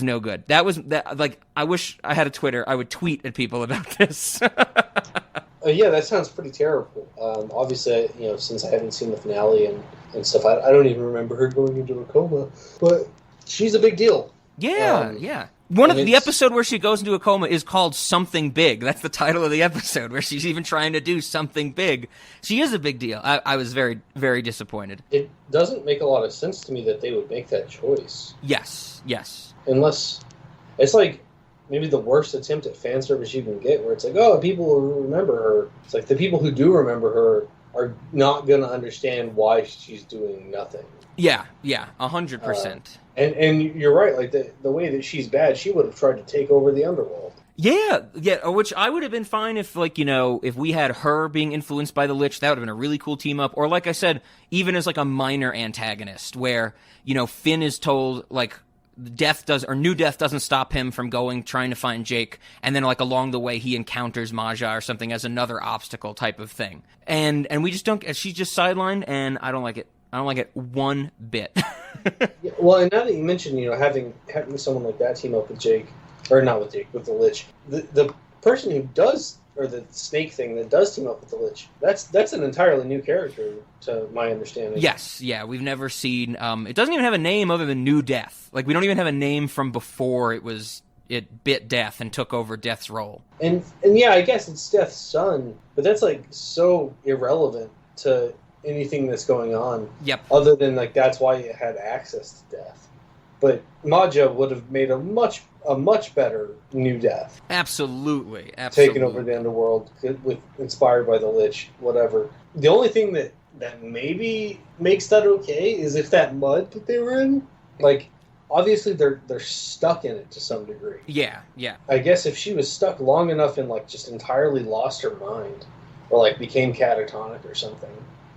no good. I wish I had a Twitter. I would tweet at people about this. Yeah, that sounds pretty terrible. Obviously, since I haven't seen the finale and stuff, I don't even remember her going into a coma. But she's a big deal. Yeah, yeah. One of the episode where she goes into a coma is called Something Big. That's the title of the episode, where she's even trying to do something big. She is a big deal. I was very, very disappointed. It doesn't make a lot of sense to me that they would make that choice. Yes. Unless it's like maybe the worst attempt at fan service you can get, where it's like, oh, people will remember her. It's like the people who do remember her are not going to understand why she's doing nothing. Yeah, 100%. And you're right, like the way that she's bad, she would have tried to take over the underworld. Yeah, which I would have been fine if, like, if we had her being influenced by the Lich, that would have been a really cool team up. Or, like I said, even as, like, a minor antagonist, where, Finn is told, like, New Death doesn't stop him from trying to find Jake, and then, like, along the way he encounters Maja or something as another obstacle type of thing. And we just don't, she's just sidelined, and I don't like it. I don't like it one bit. Yeah, well, and now that you mentioned, having someone like that team up with Jake, or not with Jake, with the Lich, the person who does, or the snake thing that does team up with the Lich, that's an entirely new character, to my understanding. Yes, yeah, we've never seen, it doesn't even have a name other than New Death. Like, we don't even have a name from before it bit Death and took over Death's role. And yeah, I guess it's Death's son, but that's, like, so irrelevant to anything that's going on. Yep. Other than, like, that's why it had access to Death. But Maja would have made a much better New Death. Absolutely. Taking over the underworld, inspired by the Lich, whatever. The only thing that maybe makes that okay is if that mud that they were in, like, obviously they're stuck in it to some degree. Yeah. I guess if she was stuck long enough and, like, just entirely lost her mind, or, like, became catatonic or something,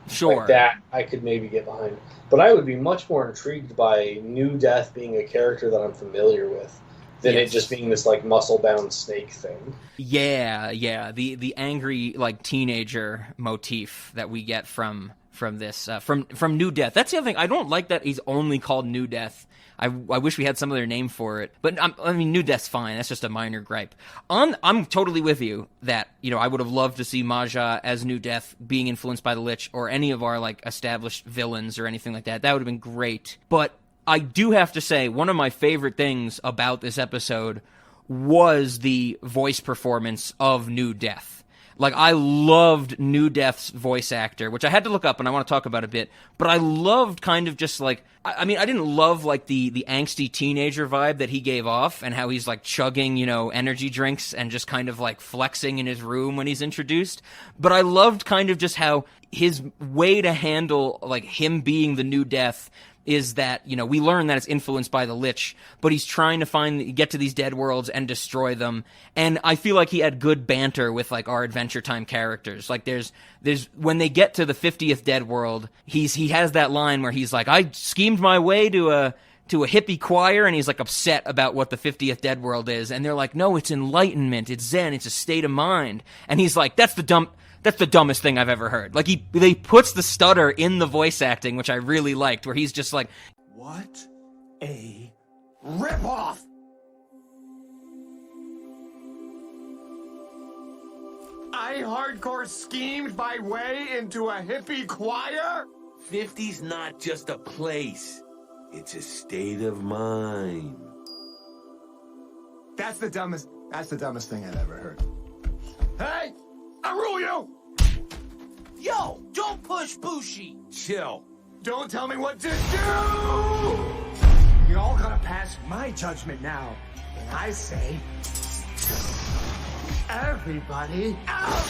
sure, like that I could maybe get behind. But I would be much more intrigued by New Death being a character that I'm familiar with than it just being this, like, muscle-bound snake thing. Yeah. The angry, like, teenager motif that we get from this, from New Death. That's the other thing. I don't like that he's only called New Death. I wish we had some other name for it. But, New Death's fine. That's just a minor gripe. I'm totally with you that, I would have loved to see Maja as New Death being influenced by the Lich, or any of our, like, established villains or anything like that. That would have been great. But I do have to say, one of my favorite things about this episode was the voice performance of New Death. Like, I loved New Death's voice actor, which I had to look up and I want to talk about a bit, but I loved kind of just like, I mean, I didn't love like the angsty teenager vibe that he gave off and how he's like chugging, you know, energy drinks and just kind of like flexing in his room when he's introduced, but I loved kind of just how his way to handle like him being the New Death is that, you know, we learn that it's influenced by the Lich, but he's trying to get to these dead worlds and destroy them. And I feel like he had good banter with like our Adventure Time characters. Like there's when they get to the 50th dead world, he has that line where he's like, I schemed my way to a hippie choir, and he's like upset about what the 50th dead world is. And they're like, no, it's enlightenment, it's Zen, it's a state of mind. And he's like, that's the dumbest thing I've ever heard. Like, they puts the stutter in the voice acting, which I really liked, where he's just like, What a ripoff! I hardcore schemed my way into a hippie choir? 50's not just a place. It's a state of mind. That's the dumbest thing I've ever heard. Hey! I rule you! Yo, don't push Bushi. Chill. Don't tell me what to do! You're all gonna pass my judgment now. And I say, everybody out!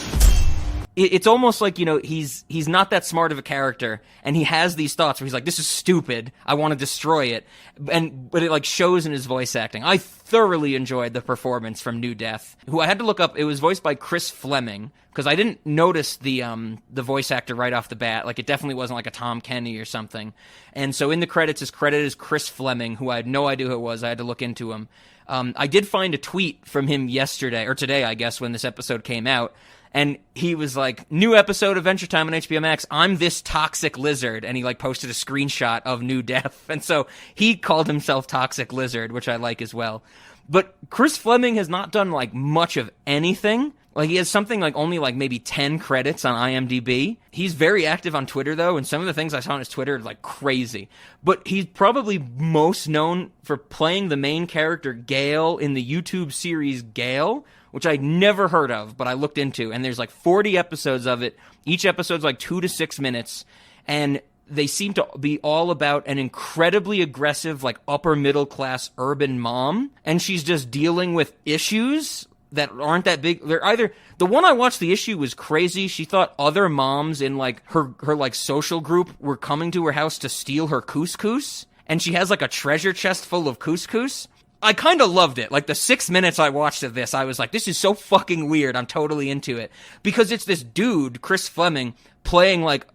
It's almost like, you know, he's not that smart of a character, and he has these thoughts where he's like, this is stupid, I want to destroy it, but it like shows in his voice acting. I thoroughly enjoyed the performance from New Death, who I had to look up. It was voiced by Chris Fleming, because I didn't notice the voice actor right off the bat. Like, it definitely wasn't like a Tom Kenny or something. And so in the credits, his credit is Chris Fleming, who I had no idea who it was. I had to look into him. I did find a tweet from him yesterday, or today, I guess, when this episode came out. And he was like, new episode of Adventure Time on HBO Max, I'm this toxic lizard. And he like posted a screenshot of New Death. And so he called himself Toxic Lizard, which I like as well. But Chris Fleming has not done like much of anything. Like, he has something like only like maybe 10 credits on IMDb. He's very active on Twitter though, and some of the things I saw on his Twitter are like crazy. But he's probably most known for playing the main character Gale in the YouTube series Gale, which I'd never heard of, but I looked into, and there's like 40 episodes of it. Each episode's like 2 to 6 minutes, and they seem to be all about an incredibly aggressive, like upper middle class urban mom, and she's just dealing with issues that aren't that big. They're either, the one I watched, the issue was crazy. She thought other moms in like her like social group were coming to her house to steal her couscous, and she has like a treasure chest full of couscous. I kind of loved it. Like, the 6 minutes I watched of this, I was like, this is so fucking weird. I'm totally into it. Because it's this dude, Chris Fleming, playing like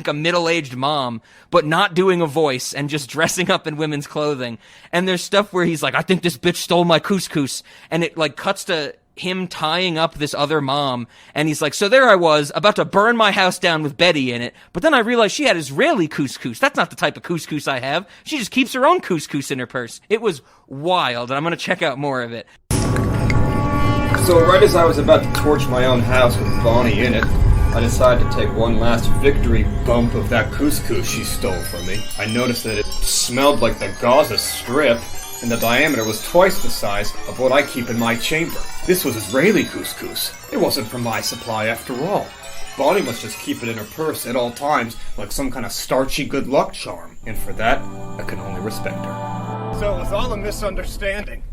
a middle-aged mom, but not doing a voice and just dressing up in women's clothing. And there's stuff where he's like, I think this bitch stole my couscous. And it like cuts to him tying up this other mom, and he's like, so there I was, about to burn my house down with Betty in it, but then I realized she had Israeli couscous. That's not the type of couscous I have. She just keeps her own couscous in her purse. It was wild, and I'm gonna check out more of it. So right as I was about to torch my own house with Bonnie in it, I decided to take one last victory bump of that couscous she stole from me. I noticed that it smelled like the Gaza Strip, and the diameter was twice the size of what I keep in my chamber. This was Israeli couscous. It wasn't from my supply after all. Bonnie must just keep it in her purse at all times like some kind of starchy good luck charm. And for that, I can only respect her. So it was all a misunderstanding.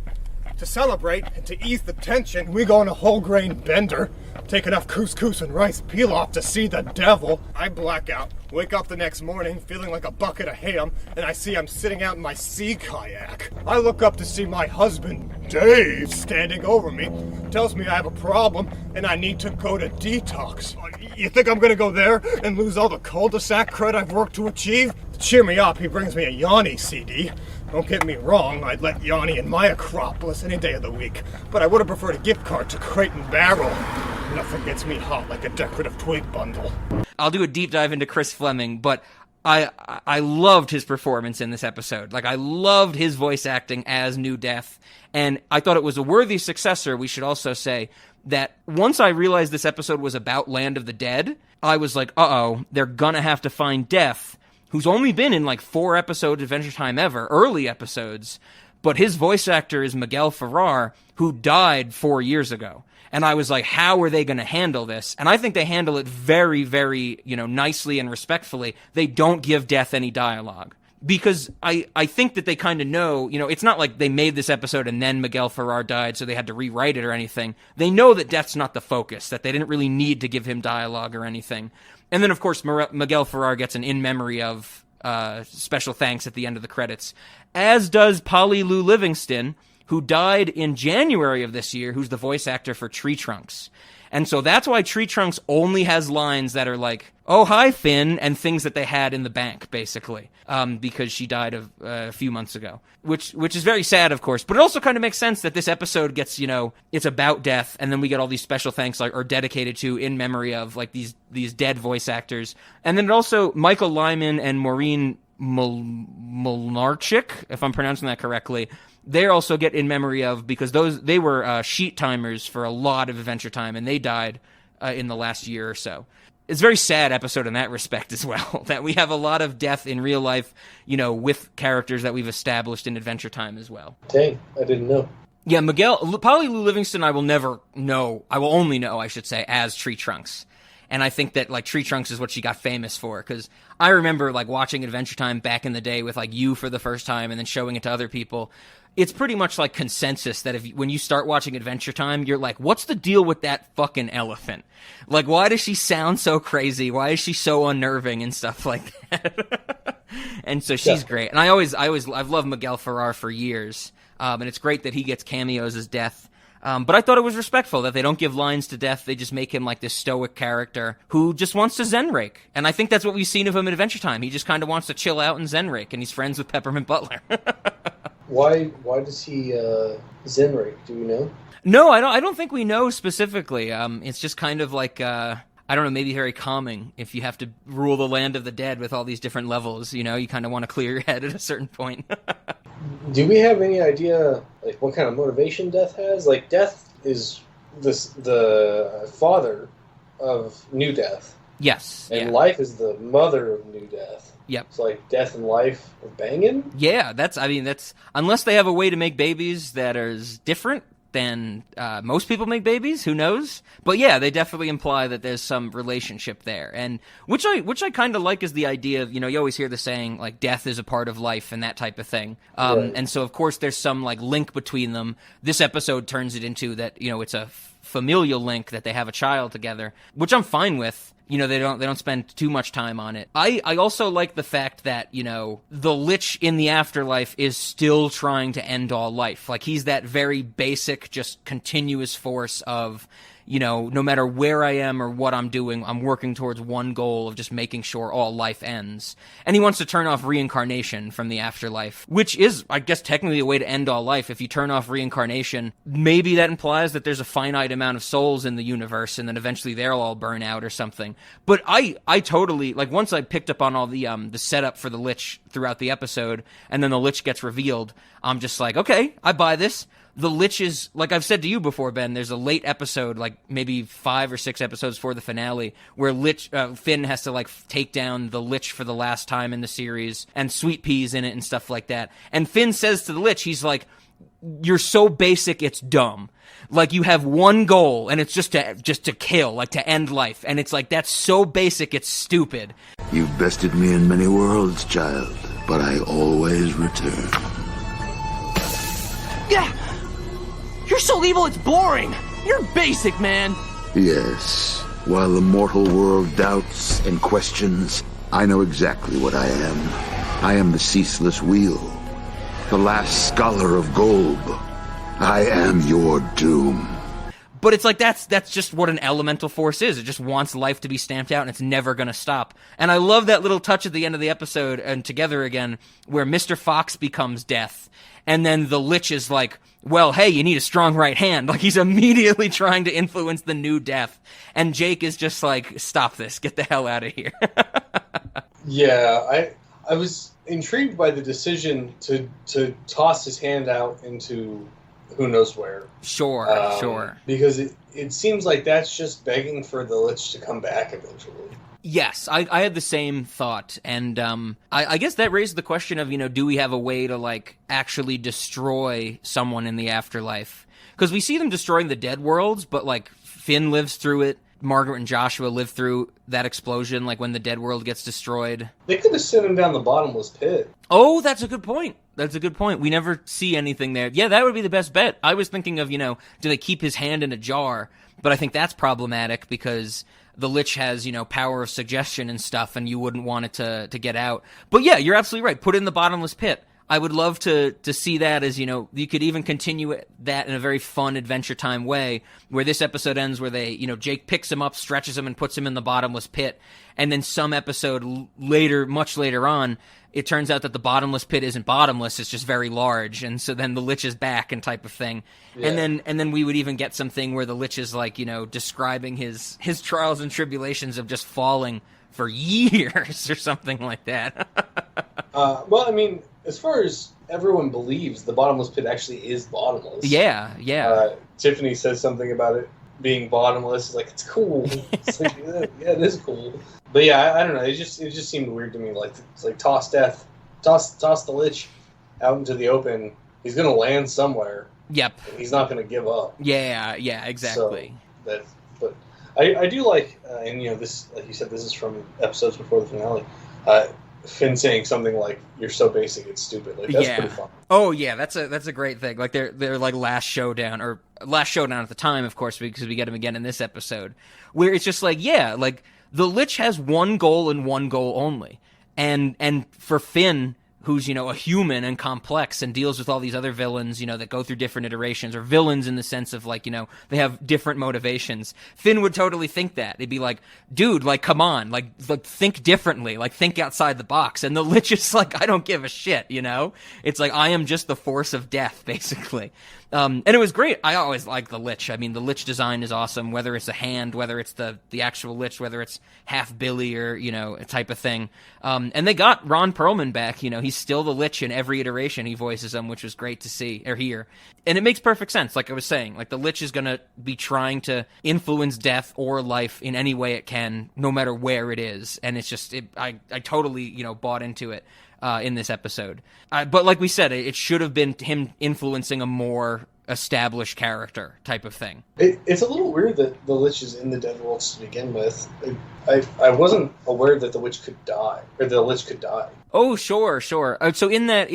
To celebrate and to ease the tension, we go on a whole grain bender, take enough couscous and rice pilaf to see the devil. I black out, wake up the next morning feeling like a bucket of ham, and I see I'm sitting out in my sea kayak. I look up to see my husband, Dave, standing over me, tells me I have a problem and I need to go to detox. You think I'm gonna go there and lose all the cul-de-sac cred I've worked to achieve? To cheer me up, he brings me a Yanni CD. Don't get me wrong, I'd let Yanni in my Acropolis any day of the week, but I would have preferred a gift card to Crate and Barrel. Nothing gets me hot like a decorative twig bundle. I'll do a deep dive into Chris Fleming, but I loved his performance in this episode. Like, I loved his voice acting as New Death, and I thought it was a worthy successor. We should also say that once I realized this episode was about Land of the Dead, I was like, uh-oh, they're gonna have to find Death. who's only been in like 4 episodes of Adventure Time ever, early episodes, but his voice actor is Miguel Ferrer, who died 4 years ago. And I was like, how are they going to handle this? And I think they handle it very, very, nicely and respectfully. They don't give Death any dialogue. Because I think that they kind of know, it's not like they made this episode and then Miguel Ferrer died, so they had to rewrite it or anything. They know that Death's not the focus, that they didn't really need to give him dialogue or anything. And then, of course, Miguel Ferrer gets an in memory of special thanks at the end of the credits, as does Polly Lou Livingston, who died in January of this year, who's the voice actor for Tree Trunks. And so that's why Tree Trunks only has lines that are like, oh, hi, Finn, and things that they had in the bank, basically, because she died a few months ago, which is very sad, of course. But it also kind of makes sense that this episode gets, it's about Death, and then we get all these special thanks are dedicated to in memory of like these dead voice actors. And then it also, Michael Lyman and Maureen Molnarchik, if I'm pronouncing that correctly, they also get in memory of, because they were sheet timers for a lot of Adventure Time, and they died in the last year or so. It's a very sad episode in that respect as well, that we have a lot of death in real life, with characters that we've established in Adventure Time as well. Dang, I didn't know. Yeah, Polly Lou Livingston I will only know, I should say, as Tree Trunks. And I think that, like, Tree Trunks is what she got famous for, because I remember, like, watching Adventure Time back in the day with, like, you for the first time and then showing it to other people. It's pretty much like consensus that when you start watching Adventure Time, you're like, what's the deal with that fucking elephant? Like, why does she sound so crazy? Why is she so unnerving and stuff like that? And so she's great. And I've loved Miguel Ferrer for years. And it's great that he gets cameos as Death. But I thought it was respectful that they don't give lines to Death. They just make him like this stoic character who just wants to zen rake. And I think that's what we've seen of him in Adventure Time. He just kind of wants to chill out and zen rake, and he's friends with Peppermint Butler. Why does he zen rake? Do we know? No, I don't think we know specifically. It's just kind of like, I don't know, maybe very calming if you have to rule the land of the dead with all these different levels. You kind of want to clear your head at a certain point. Do we have any idea, like, what kind of motivation Death has? Like, Death is the father of New Death. Yes. And Life is the mother of New Death. Yep. It's like Death and Life are banging? Yeah, that's unless they have a way to make babies that is different than most people make babies, who knows? But yeah, they definitely imply that there's some relationship there, and which I kind of like is the idea of, you always hear the saying like death is a part of life and that type of thing. Right. And so of course there's some like link between them. This episode turns it into that, it's a familial link, that they have a child together, which I'm fine with. They don't spend too much time on it. I also like the fact that, the Lich in the afterlife is still trying to end all life. Like, he's that very basic, just continuous force of, no matter where I am or what I'm doing, I'm working towards one goal of just making sure all life ends. And he wants to turn off reincarnation from the afterlife, which is, I guess, technically a way to end all life. If you turn off reincarnation, maybe that implies that there's a finite amount of souls in the universe, and then eventually they'll all burn out or something. But I totally, like, once I picked up on all the setup for the Lich throughout the episode, and then the Lich gets revealed, I'm just like, okay, I buy this. The Lich is, like I've said to you before, Ben, there's a late episode, like maybe 5 or 6 episodes before the finale, where Finn has to, like, take down the Lich for the last time in the series, and Sweet Pea's in it and stuff like that. And Finn says to the Lich, he's like, you're so basic, it's dumb. Like, you have one goal, and it's just to kill, like, to end life. And it's like, that's so basic, it's stupid. You've bested me in many worlds, child, but I always return. Yeah! You're so evil, it's boring! You're basic, man! Yes. While the mortal world doubts and questions, I know exactly what I am. I am the ceaseless wheel. The last scholar of Golb. I am your doom. But it's like, that's just what an elemental force is. It just wants life to be stamped out, and it's never going to stop. And I love that little touch at the end of the episode, and Together Again, where Mr. Fox becomes Death. And then the Lich is like, well, hey, you need a strong right hand. Like, he's immediately trying to influence the new Death. And Jake is just like, stop this. Get the hell out of here. Yeah, I was intrigued by the decision to toss his hand out into who knows where. Sure, sure. Because it seems like that's just begging for the Lich to come back eventually. Yes, I had the same thought, and I guess that raised the question of, do we have a way to, like, actually destroy someone in the afterlife? Because we see them destroying the dead worlds, but, like, Finn lives through it, Margaret and Joshua live through that explosion, like when the dead world gets destroyed. They could have sent him down the bottomless pit. Oh, that's a good point. We never see anything there. Yeah, that would be the best bet. I was thinking of, do they keep his hand in a jar? But I think that's problematic because the Lich has, power of suggestion and stuff, and you wouldn't want it to get out. But yeah, you're absolutely right. Put it in the bottomless pit. I would love to see that as, you could even continue that in a very fun Adventure Time way, where this episode ends where they, Jake picks him up, stretches him, and puts him in the bottomless pit. And then some episode later, much later on, it turns out that the bottomless pit isn't bottomless, it's just very large. And so then the Lich is back and type of thing. Yeah. And then we would even get something where the Lich is like, describing his trials and tribulations of just falling for years or something like that. Well, I mean, as far as everyone believes, the bottomless pit actually is bottomless. Yeah. Tiffany says something about it being bottomless. Like, it's cool. It's like, yeah, it is cool. But yeah, I don't know. It just seemed weird to me. Like, it's like toss the Lich out into the open. He's gonna land somewhere. Yep. And he's not gonna give up. Yeah, exactly. So but I do like, and this, like you said, this is from episodes before the finale. Finn saying something like, "You're so basic, it's stupid." Like, that's pretty fun. Oh yeah, that's a great thing. Like they're like last showdown at the time, of course, because we get him again in this episode, where it's just like, yeah, like the Lich has one goal and one goal only, and for Finn, who's, a human and complex and deals with all these other villains, that go through different iterations, or villains in the sense of, like, they have different motivations. Finn would totally think that. He'd be like, dude, like, come on, like think differently, like, think outside the box. And the Lich is like, I don't give a shit, It's like, I am just the force of death, basically. And it was great. I always like the Lich. I mean, the Lich design is awesome, whether it's a hand, whether it's the actual Lich, whether it's half Billy or, a type of thing. And they got Ron Perlman back, he's still the Lich in every iteration he voices him, which was great to see or hear. And it makes perfect sense, like I was saying. Like, the Lich is going to be trying to influence death or life in any way it can, no matter where it is. And it's just, I totally, bought into it. In this episode. But like we said, it should have been him influencing a more established character type of thing. It's a little weird that the Lich is in the Dead Worlds to begin with. I wasn't aware that the Lich could die. Oh, sure. So in that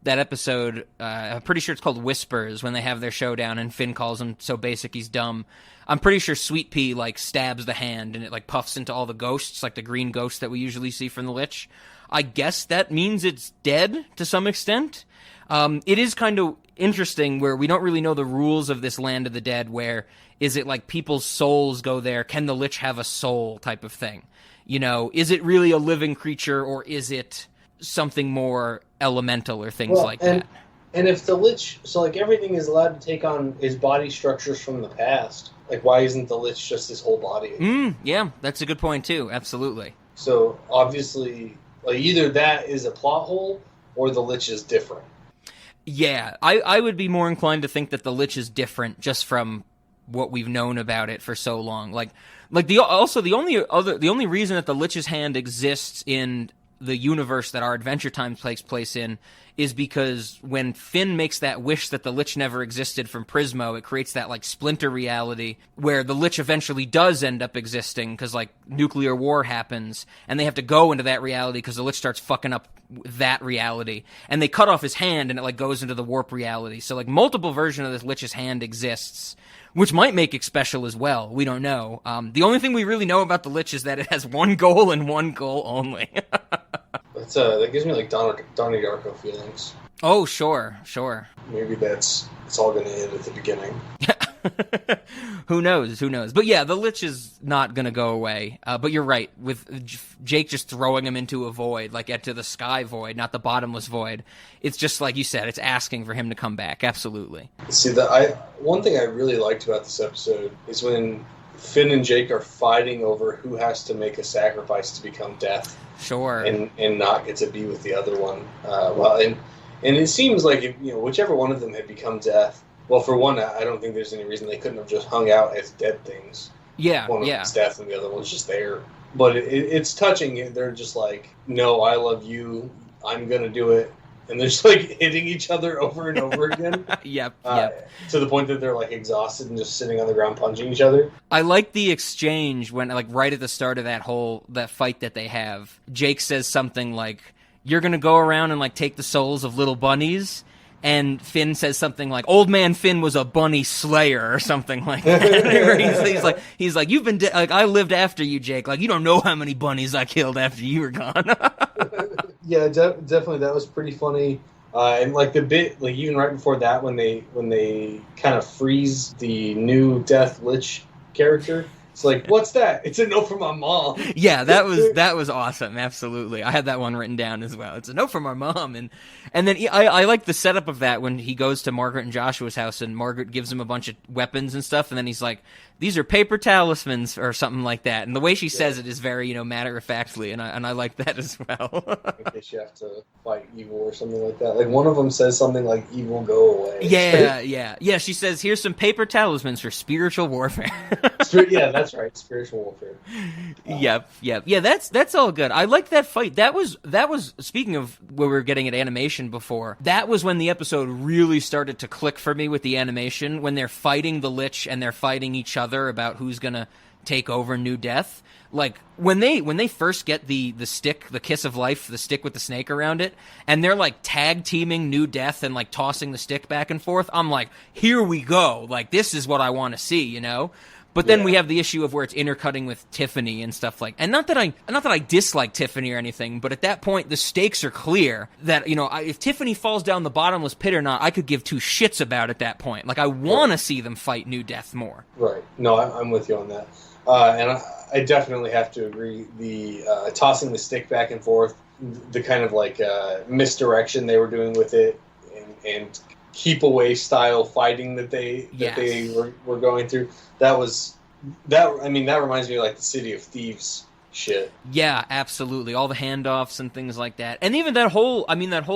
episode, I'm pretty sure it's called Whispers, when they have their showdown and Finn calls him so basic he's dumb. I'm pretty sure Sweet Pea, like, stabs the hand and it, like, puffs into all the ghosts, like the green ghosts that we usually see from the Lich. I guess that means it's dead to some extent. It is kind of interesting where we don't really know the rules of this land of the dead, where is it like people's souls go there? Can the Lich have a soul type of thing? Is it really a living creature, or is it something more elemental or things like that? And if the Lich, so like everything is allowed to take on his body structures from the past, like why isn't the Lich just his whole body? Yeah, that's a good point too. Absolutely. So obviously, like, either that is a plot hole or the Lich is different. Yeah, I would be more inclined to think that the Lich is different just from what we've known about it for so long. The only reason that the Lich's hand exists in the universe that our Adventure Time takes place in is because when Finn makes that wish that the Lich never existed from Prismo, it creates that, like, splinter reality where the Lich eventually does end up existing because, like, nuclear war happens, and they have to go into that reality because the Lich starts fucking up that reality, and they cut off his hand and it, like, goes into the warp reality. So, like, multiple version of this Lich's hand exists, which might make it special as well. We don't know. The only thing we really know about the Lich is that it has one goal and one goal only. That gives me, like, Donnie Darko feelings. Oh, sure. Maybe it's all going to end at the beginning. Who knows? But yeah, the Lich is not going to go away. But you're right, with Jake just throwing him into a void, like into the sky void, not the bottomless void. It's just like you said, it's asking for him to come back. Absolutely. See, one thing I really liked about this episode is when Finn and Jake are fighting over who has to make a sacrifice to become Death. Sure. And not get to be with the other one. And it seems like if, whichever one of them had become death. Well, for one, I don't think there's any reason they couldn't have just hung out as dead things. Yeah, one of them's death and the other one's just there. But it's touching. They're just like, no, I love you. I'm gonna do it. And they're just like hitting each other over and over again. Yep. To the point that they're like exhausted and just sitting on the ground punching each other. I like the exchange when, like, right at the start of that fight that they have, Jake says something like, "You're gonna go around and like take the souls of little bunnies." And Finn says something like, "Old man Finn was a bunny slayer," or something like that. he's like, "You've been like I lived after you, Jake. Like you don't know how many bunnies I killed after you were gone." Yeah, definitely that was pretty funny. And like the bit, like even right before that, when they kind of freeze the new Death Lich character. It's like, what's that? It's a note from my mom. Yeah, that was awesome. Absolutely, I had that one written down as well. It's a note from our mom, and then I like the setup of that when he goes to Margaret and Joshua's house, and Margaret gives him a bunch of weapons and stuff, and then he's like, "These are paper talismans," or something like that. And the way she says it is very matter of factly, and I like that as well. In case you have to fight evil or something like that. Like one of them says something like, "Evil, go away." Yeah. She says, "Here's some paper talismans for spiritual warfare." Yeah, that's right. Spiritual warfare. Yep. Yeah, that's all good. I like that fight. That was speaking of where we were getting at animation before. That was when the episode really started to click for me with the animation, when they're fighting the Lich and they're fighting each other about who's gonna take over New Death. Like when they first get the stick, the kiss of life, the stick with the snake around it, and they're like tag teaming New Death and like tossing the stick back and forth, I'm like, here we go. Like this is what I want to see, you know? But then we have the issue of where it's intercutting with Tiffany and stuff like, and not that I dislike Tiffany or anything, but at that point the stakes are clear that, if Tiffany falls down the bottomless pit or not, I could give two shits about at that point. Like I want to see them fight New Death more. Right. No, I'm with you on that. And I definitely have to agree. The tossing the stick back and forth, the kind of like misdirection they were doing with it, and keep away style fighting that they were going through. That reminds me of like the City of Thieves shit. Yeah, absolutely. All the handoffs and things like that. And even that whole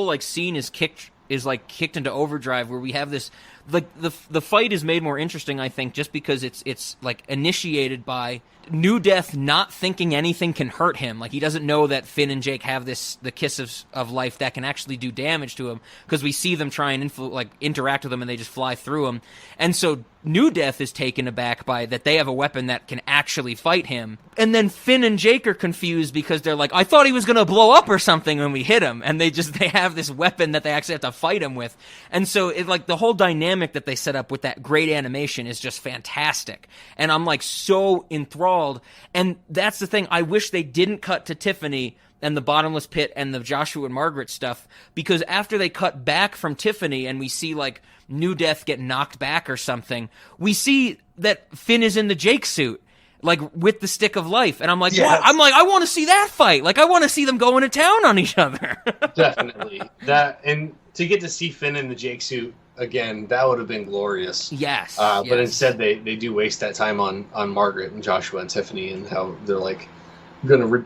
like scene is kicked into overdrive, where we have this, like the fight is made more interesting, I think, just because it's like initiated by New Death not thinking anything can hurt him. Like he doesn't know that Finn and Jake have the kiss of life that can actually do damage to him, because we see them try and interact with him and they just fly through him. And so New Death is taken aback by that they have a weapon that can actually fight him. And then Finn and Jake are confused because they're like, I thought he was going to blow up or something when we hit him. And they have this weapon that they actually have to fight him with. And so the whole dynamic that they set up with that great animation is just fantastic. And I'm like so enthralled. And that's the thing. I wish they didn't cut to Tiffany and the bottomless pit and the Joshua and Margaret stuff, because after they cut back from Tiffany and we see like New Death get knocked back or something, we see that Finn is in the Jake suit, like with the stick of life, and I'm like, what? I'm like, I want to see that fight. Like I want to see them going to town on each other. Definitely that, and to get to see Finn in the Jake suit again, that would have been glorious. Yes. But instead they do waste that time on Margaret and Joshua and Tiffany, and how they're like gonna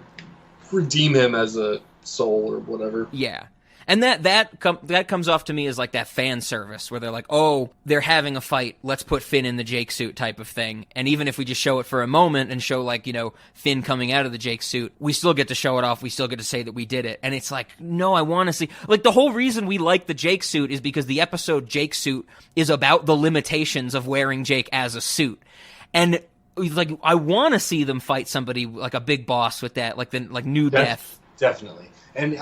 redeem him as a soul or whatever. Yeah. And that comes off to me as like that fan service where they're like, oh, they're having a fight, let's put Finn in the Jake suit type of thing. And even if we just show it for a moment and show like, Finn coming out of the Jake suit, we still get to show it off. We still get to say that we did it. And it's like, no, I want to see, like, the whole reason we like the Jake suit is because the episode Jake Suit is about the limitations of wearing Jake as a suit. And like, I want to see them fight somebody like a big boss with that, like New Death. Definitely. And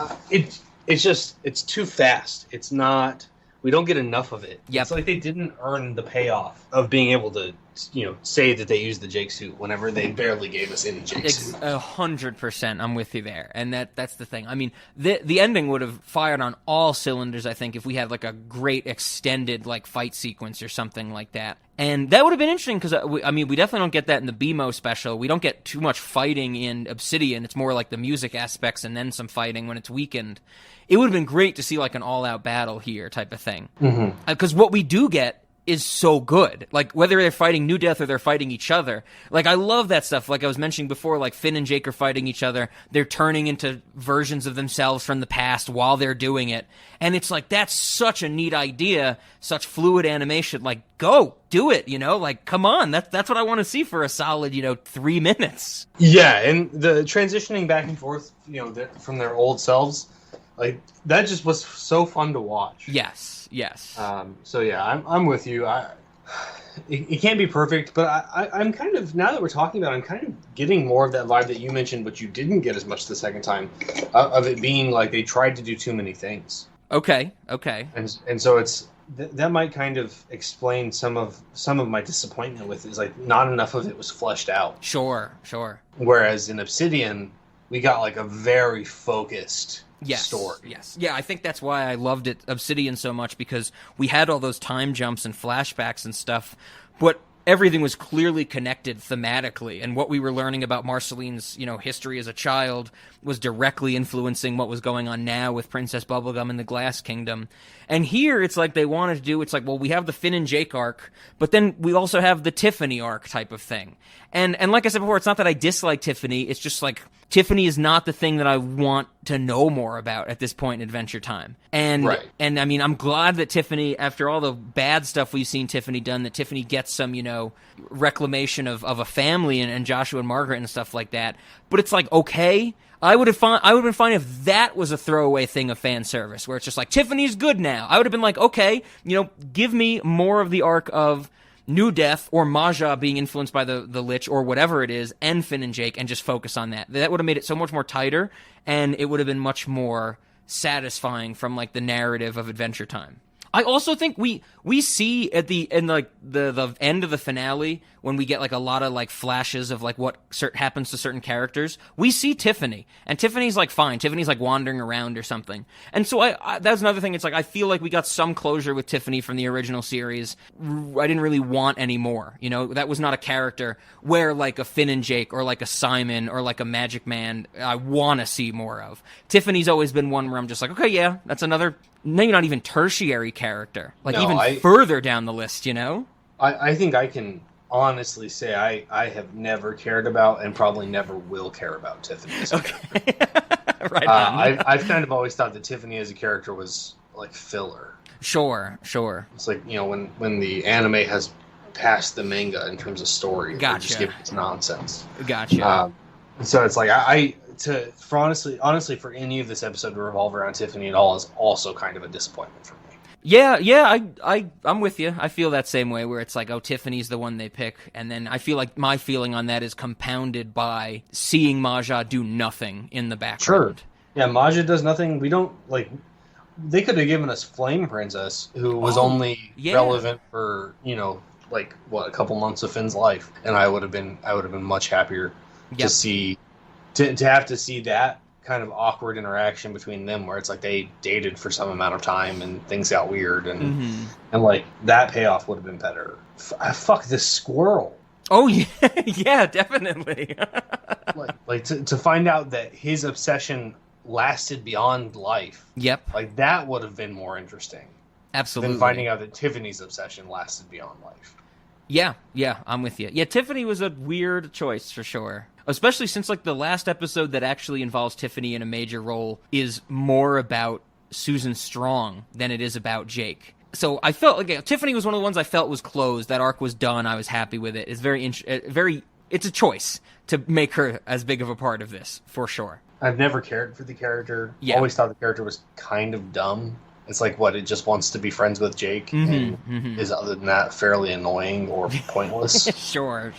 it's too fast. It's not, we don't get enough of it. Yep. It's like they didn't earn the payoff of being able to, say that they used the Jake suit whenever they barely gave us any Jake suit. 100%. I'm with you there. And that's the thing. I mean, the ending would have fired on all cylinders, I think, if we had like a great extended like fight sequence or something like that. And that would have been interesting because, we definitely don't get that in the BMO special. We don't get too much fighting in Obsidian. It's more like the music aspects and then some fighting when it's weakened. It would have been great to see like an all-out battle here type of thing. Because what we do get is so good. Like, whether they're fighting New Death or they're fighting each other. Like, I love that stuff. Like I was mentioning before, like Finn and Jake are fighting each other. They're turning into versions of themselves from the past while they're doing it. And it's like, that's such a neat idea, such fluid animation. Like, go, do it, you know? Like, come on. That's what I want to see for a solid, 3 minutes. Yeah, and the transitioning back and forth, from their old selves, like, that just was so fun to watch. Yes. So yeah, I'm with you. It can't be perfect, but I'm kind of, now that we're talking about it, I'm kind of getting more of that vibe that you mentioned, but you didn't get as much the second time, of it being like they tried to do too many things. Okay. And so it's that might kind of explain some of my disappointment with it, is like not enough of it was fleshed out. Sure. Whereas in Obsidian, we got like a very focused story. Yes. Yeah, I think that's why I loved Obsidian so much, because we had all those time jumps and flashbacks and stuff, but everything was clearly connected thematically, and what we were learning about Marceline's, history as a child was directly influencing what was going on now with Princess Bubblegum and the Glass Kingdom. And here, it's like they wanted to do, it's like, well, we have the Finn and Jake arc, but then we also have the Tiffany arc type of thing. And like I said before, it's not that I dislike Tiffany, it's just like, Tiffany is not the thing that I want to know more about at this point in Adventure Time. And I mean, I'm glad that Tiffany, after all the bad stuff we've seen Tiffany done, that Tiffany gets some, reclamation of a family and Joshua and Margaret and stuff like that. But it's like, okay, I would have been fine if that was a throwaway thing of fan service, where it's just like, Tiffany's good now. I would have been like, okay, give me more of the arc of New Death or Maja being influenced by the Lich or whatever it is, and Finn and Jake, and just focus on that. That would have made it so much more tighter, and it would have been much more satisfying from like the narrative of Adventure Time. I also think we see at the end of the finale, when we get like a lot of like flashes of like what happens to certain characters, we see Tiffany, and Tiffany's like fine. Tiffany's like wandering around or something. And so that's another thing. It's like, I feel like we got some closure with Tiffany from the original series. I didn't really want any more. That was not a character where like a Finn and Jake or like a Simon or like a Magic Man I want to see more of. Tiffany's always been one where I'm just like, okay, yeah, that's another, maybe not even tertiary character, like further down the list, I think I can honestly say I have never cared about, and probably never will care about, Tiffany as a character. Right on. I've kind of always thought that Tiffany as a character was like filler. Sure. It's like, when the anime has passed the manga in terms of story, gotcha. Just give it nonsense. Gotcha. So it's like honestly, for any of this episode to revolve around Tiffany at all is also kind of a disappointment for me. Yeah, I'm with you. I feel that same way, where it's like, oh, Tiffany's the one they pick, and then I feel like my feeling on that is compounded by seeing Maja do nothing in the background. Sure. Yeah, Maja does nothing. We don't, like, they could have given us Flame Princess, who was only relevant for, like, a couple months of Finn's life, and I would have been much happier to see, to have to see that kind of awkward interaction between them, where it's like they dated for some amount of time and things got weird, and like that payoff would have been better. Fuck this squirrel. Oh yeah, yeah, definitely. like to find out that his obsession lasted beyond life. Yep. Like that would have been more interesting. Absolutely. Than finding out that Tiffany's obsession lasted beyond life. Yeah, I'm with you. Yeah, Tiffany was a weird choice for sure. Especially since, like, the last episode that actually involves Tiffany in a major role is more about Susan Strong than it is about Jake. So I felt like Tiffany was one of the ones I felt was closed. That arc was done. I was happy with it. It's it's a choice to make her as big of a part of this, for sure. I've never cared for the character. Yeah. Always thought the character was kind of dumb. It's like, it just wants to be friends with Jake, and is, other than that, fairly annoying or pointless. Sure.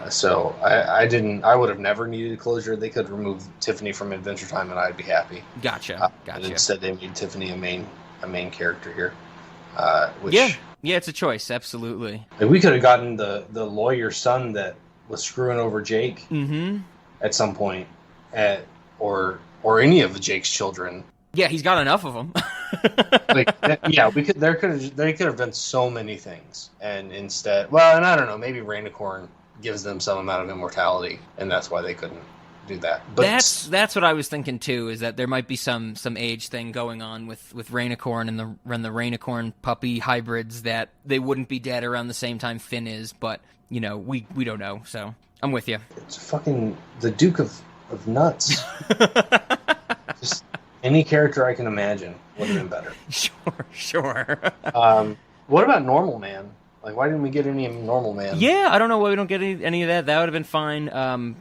So I would have never needed closure. They could remove Tiffany from Adventure Time, and I'd be happy. Gotcha. And instead, they made Tiffany a main character here. Yeah, it's a choice, absolutely. Like, we could have gotten the lawyer's son that was screwing over Jake at some point, or any of Jake's children. Yeah, he's got enough of them. They could have done so many things, and instead, and I don't know, maybe Rainicorn gives them some amount of immortality, and that's why they couldn't do that. But that's what I was thinking too. Is that there might be some age thing going on with Rainicorn and the Rainicorn puppy hybrids, that they wouldn't be dead around the same time Finn is. But we don't know. So I'm with you. It's fucking the Duke of Nuts. Just any character I can imagine would have been better. Sure. What about Normal Man? Like, why didn't we get any Normal Man? Yeah, I don't know why we don't get any of that. That would have been fine.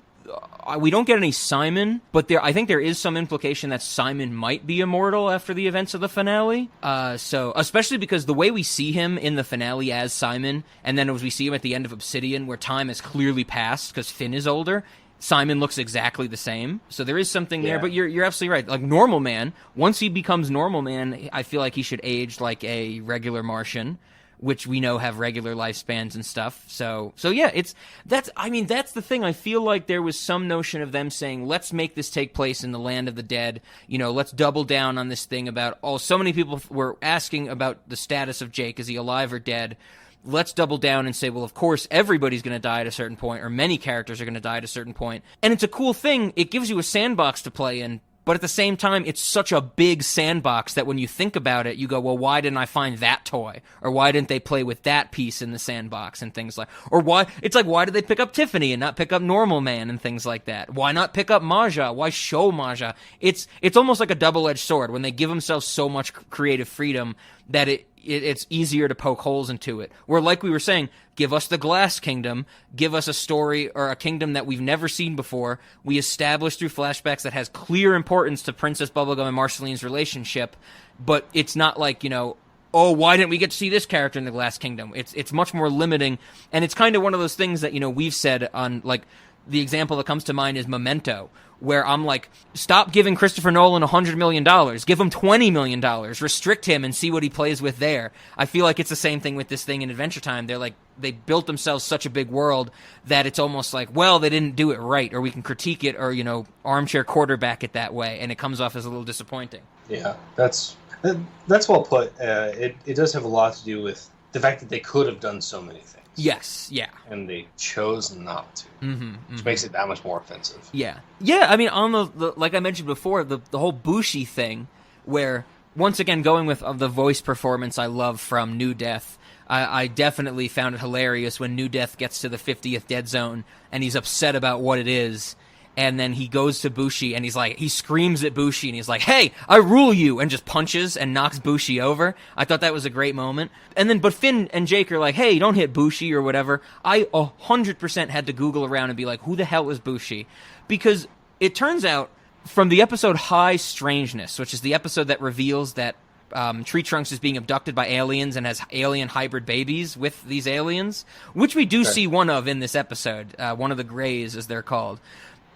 We don't get any Simon, but I think there is some implication that Simon might be immortal after the events of the finale. So, especially because the way we see him in the finale as Simon, and then as we see him at the end of Obsidian, where time has clearly passed because Finn is older, Simon looks exactly the same. So there is something there, but you're absolutely right. Like Normal Man, once he becomes Normal Man, I feel like he should age like a regular Martian, which we know have regular lifespans and stuff. So yeah, that's the thing. I feel like there was some notion of them saying, let's make this take place in the land of the dead. Let's double down on this thing about, so many people were asking about the status of Jake. Is he alive or dead? Let's double down and say, well, of course, everybody's going to die at a certain point, or many characters are going to die at a certain point. And it's a cool thing. It gives you a sandbox to play in. But at the same time, it's such a big sandbox that when you think about it, you go, well, why didn't I find that toy? Or why didn't they play with that piece in the sandbox and things like, or why did they pick up Tiffany and not pick up Normal Man and things like that? Why not pick up Maja? Why show Maja? It's almost like a double-edged sword when they give themselves so much creative freedom that it's easier to poke holes into it. Where, like we were saying, give us the Glass Kingdom, give us a story or a kingdom that we've never seen before. We establish through flashbacks that has clear importance to Princess Bubblegum and Marceline's relationship, but it's not like, why didn't we get to see this character in the Glass Kingdom? It's much more limiting, and it's kind of one of those things that, we've said on, like, the example that comes to mind is Memento, where I'm like, stop giving Christopher Nolan $100 million. Give him $20 million. Restrict him and see what he plays with there. I feel like it's the same thing with this thing in Adventure Time. They're like, they built themselves such a big world that it's almost like, well, they didn't do it right, or we can critique it, or, armchair quarterback it that way, and it comes off as a little disappointing. Yeah, that's well put. It does have a lot to do with the fact that they could have done so many things. Yes, yeah. And they chose not to, which makes it that much more offensive. Yeah. Yeah, I mean, on the like I mentioned before, the whole Bushi thing, where, once again, going with the voice performance I love from New Death, I definitely found it hilarious when New Death gets to the 50th Dead Zone, and he's upset about what it is, and then he goes to Bushi, and he screams at Bushi, and he's like, hey, I rule you, and just punches and knocks Bushi over. I thought that was a great moment. And then, but Finn and Jake are like, hey, don't hit Bushi or whatever. I 100% had to Google around and be like, who the hell is Bushi? Because it turns out, from the episode High Strangeness, which is the episode that reveals that Tree Trunks is being abducted by aliens and has alien hybrid babies with these aliens, which we do see one of in this episode, one of the Greys, as they're called.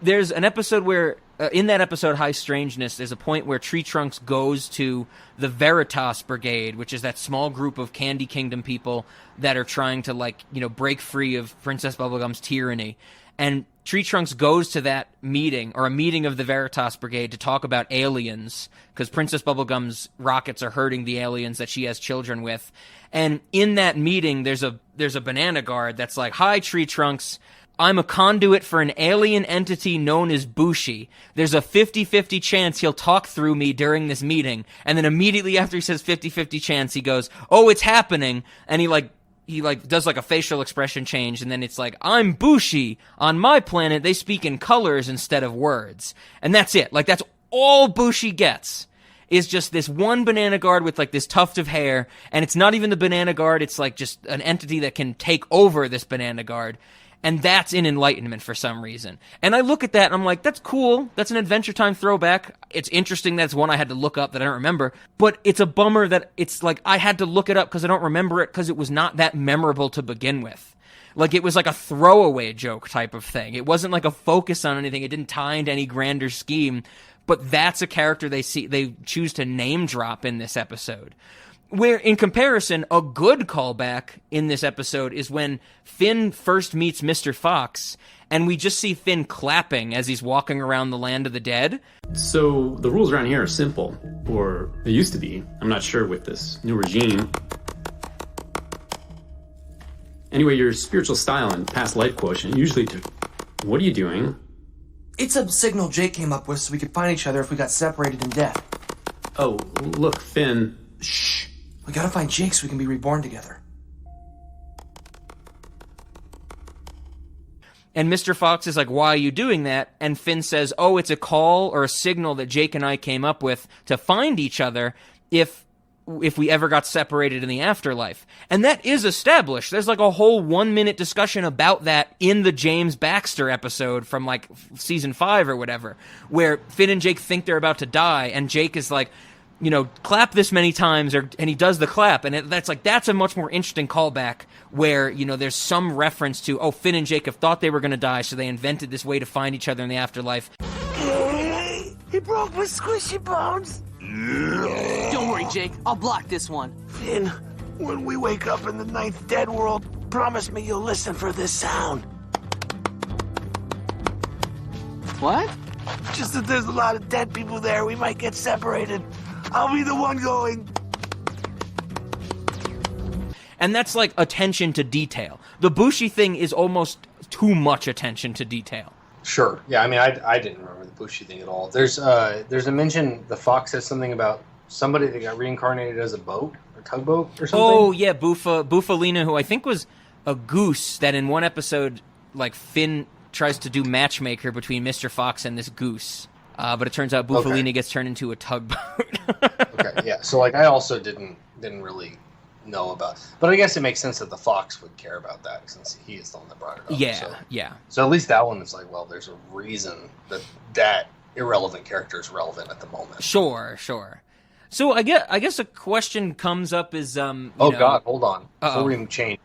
There's an episode where, in that episode, High Strangeness, there's a point where Tree Trunks goes to the Veritas Brigade, which is that small group of Candy Kingdom people that are trying to, break free of Princess Bubblegum's tyranny. And Tree Trunks goes to that meeting, or a meeting of the Veritas Brigade, to talk about aliens, because Princess Bubblegum's rockets are hurting the aliens that she has children with. And in that meeting, there's a banana guard that's like, hi, Tree Trunks, I'm a conduit for an alien entity known as Bushi. There's a 50-50 chance he'll talk through me during this meeting. And then immediately after he says 50-50 chance, he goes, oh, it's happening. And he does like a facial expression change, and then it's like, I'm Bushi. On my planet, they speak in colors instead of words. And that's it. Like, that's all Bushi gets, is just this one banana guard with like this tuft of hair. And it's not even the banana guard. It's like just an entity that can take over this banana guard. And that's in Enlightenment for some reason. And I look at that and I'm like, that's cool. That's an Adventure Time throwback. It's interesting that it's one I had to look up that I don't remember. But it's a bummer that it's like I had to look it up because I don't remember it because it was not that memorable to begin with. Like, it was like a throwaway joke type of thing. It wasn't like a focus on anything. It didn't tie into any grander scheme. But that's a character they choose to name drop in this episode. Where, in comparison, a good callback in this episode is when Finn first meets Mr. Fox, and we just see Finn clapping as he's walking around the land of the dead. So, the rules around here are simple, or they used to be. I'm not sure with this new regime. Anyway, your spiritual style and past life quotient usually what are you doing? It's a signal Jake came up with so we could find each other if we got separated in death. Oh, look, Finn. Shh. We gotta find Jake so we can be reborn together. And Mr. Fox is like, why are you doing that? And Finn says, oh, it's a call or a signal that Jake and I came up with to find each other if we ever got separated in the afterlife. And that is established. There's like a whole 1-minute discussion about that in the James Baxter episode from like season 5 or whatever, where Finn and Jake think they're about to die, and Jake is like, you know, clap this many times, and he does the clap, and that's a much more interesting callback where, you know, there's some reference to, oh, Finn and Jake have thought they were going to die, so they invented this way to find each other in the afterlife. He broke my squishy bones. Don't worry, Jake. I'll block this one. Finn, when we wake up in the 9th dead world, promise me you'll listen for this sound. What? Just that there's a lot of dead people there. We might get separated. I'll be the one going. And that's like attention to detail. The Bushi thing is almost too much attention to detail. Sure. Yeah, I mean, I didn't remember the Bushi thing at all. There's a mention, the Fox says something about somebody that got reincarnated as a boat or tugboat or something. Oh, yeah, Bufalina, who I think was a goose that in one episode, like, Finn tries to do matchmaker between Mr. Fox and this goose. But it turns out Bufalina gets turned into a tugboat. Okay, yeah. So, like, I also didn't really know about. But I guess it makes sense that the Fox would care about that since he is the one that brought it up. Yeah, yeah. So at least that one is like, well, there's a reason that irrelevant character is relevant at the moment. Sure. So I guess a question comes up is God, hold on. Before we even change,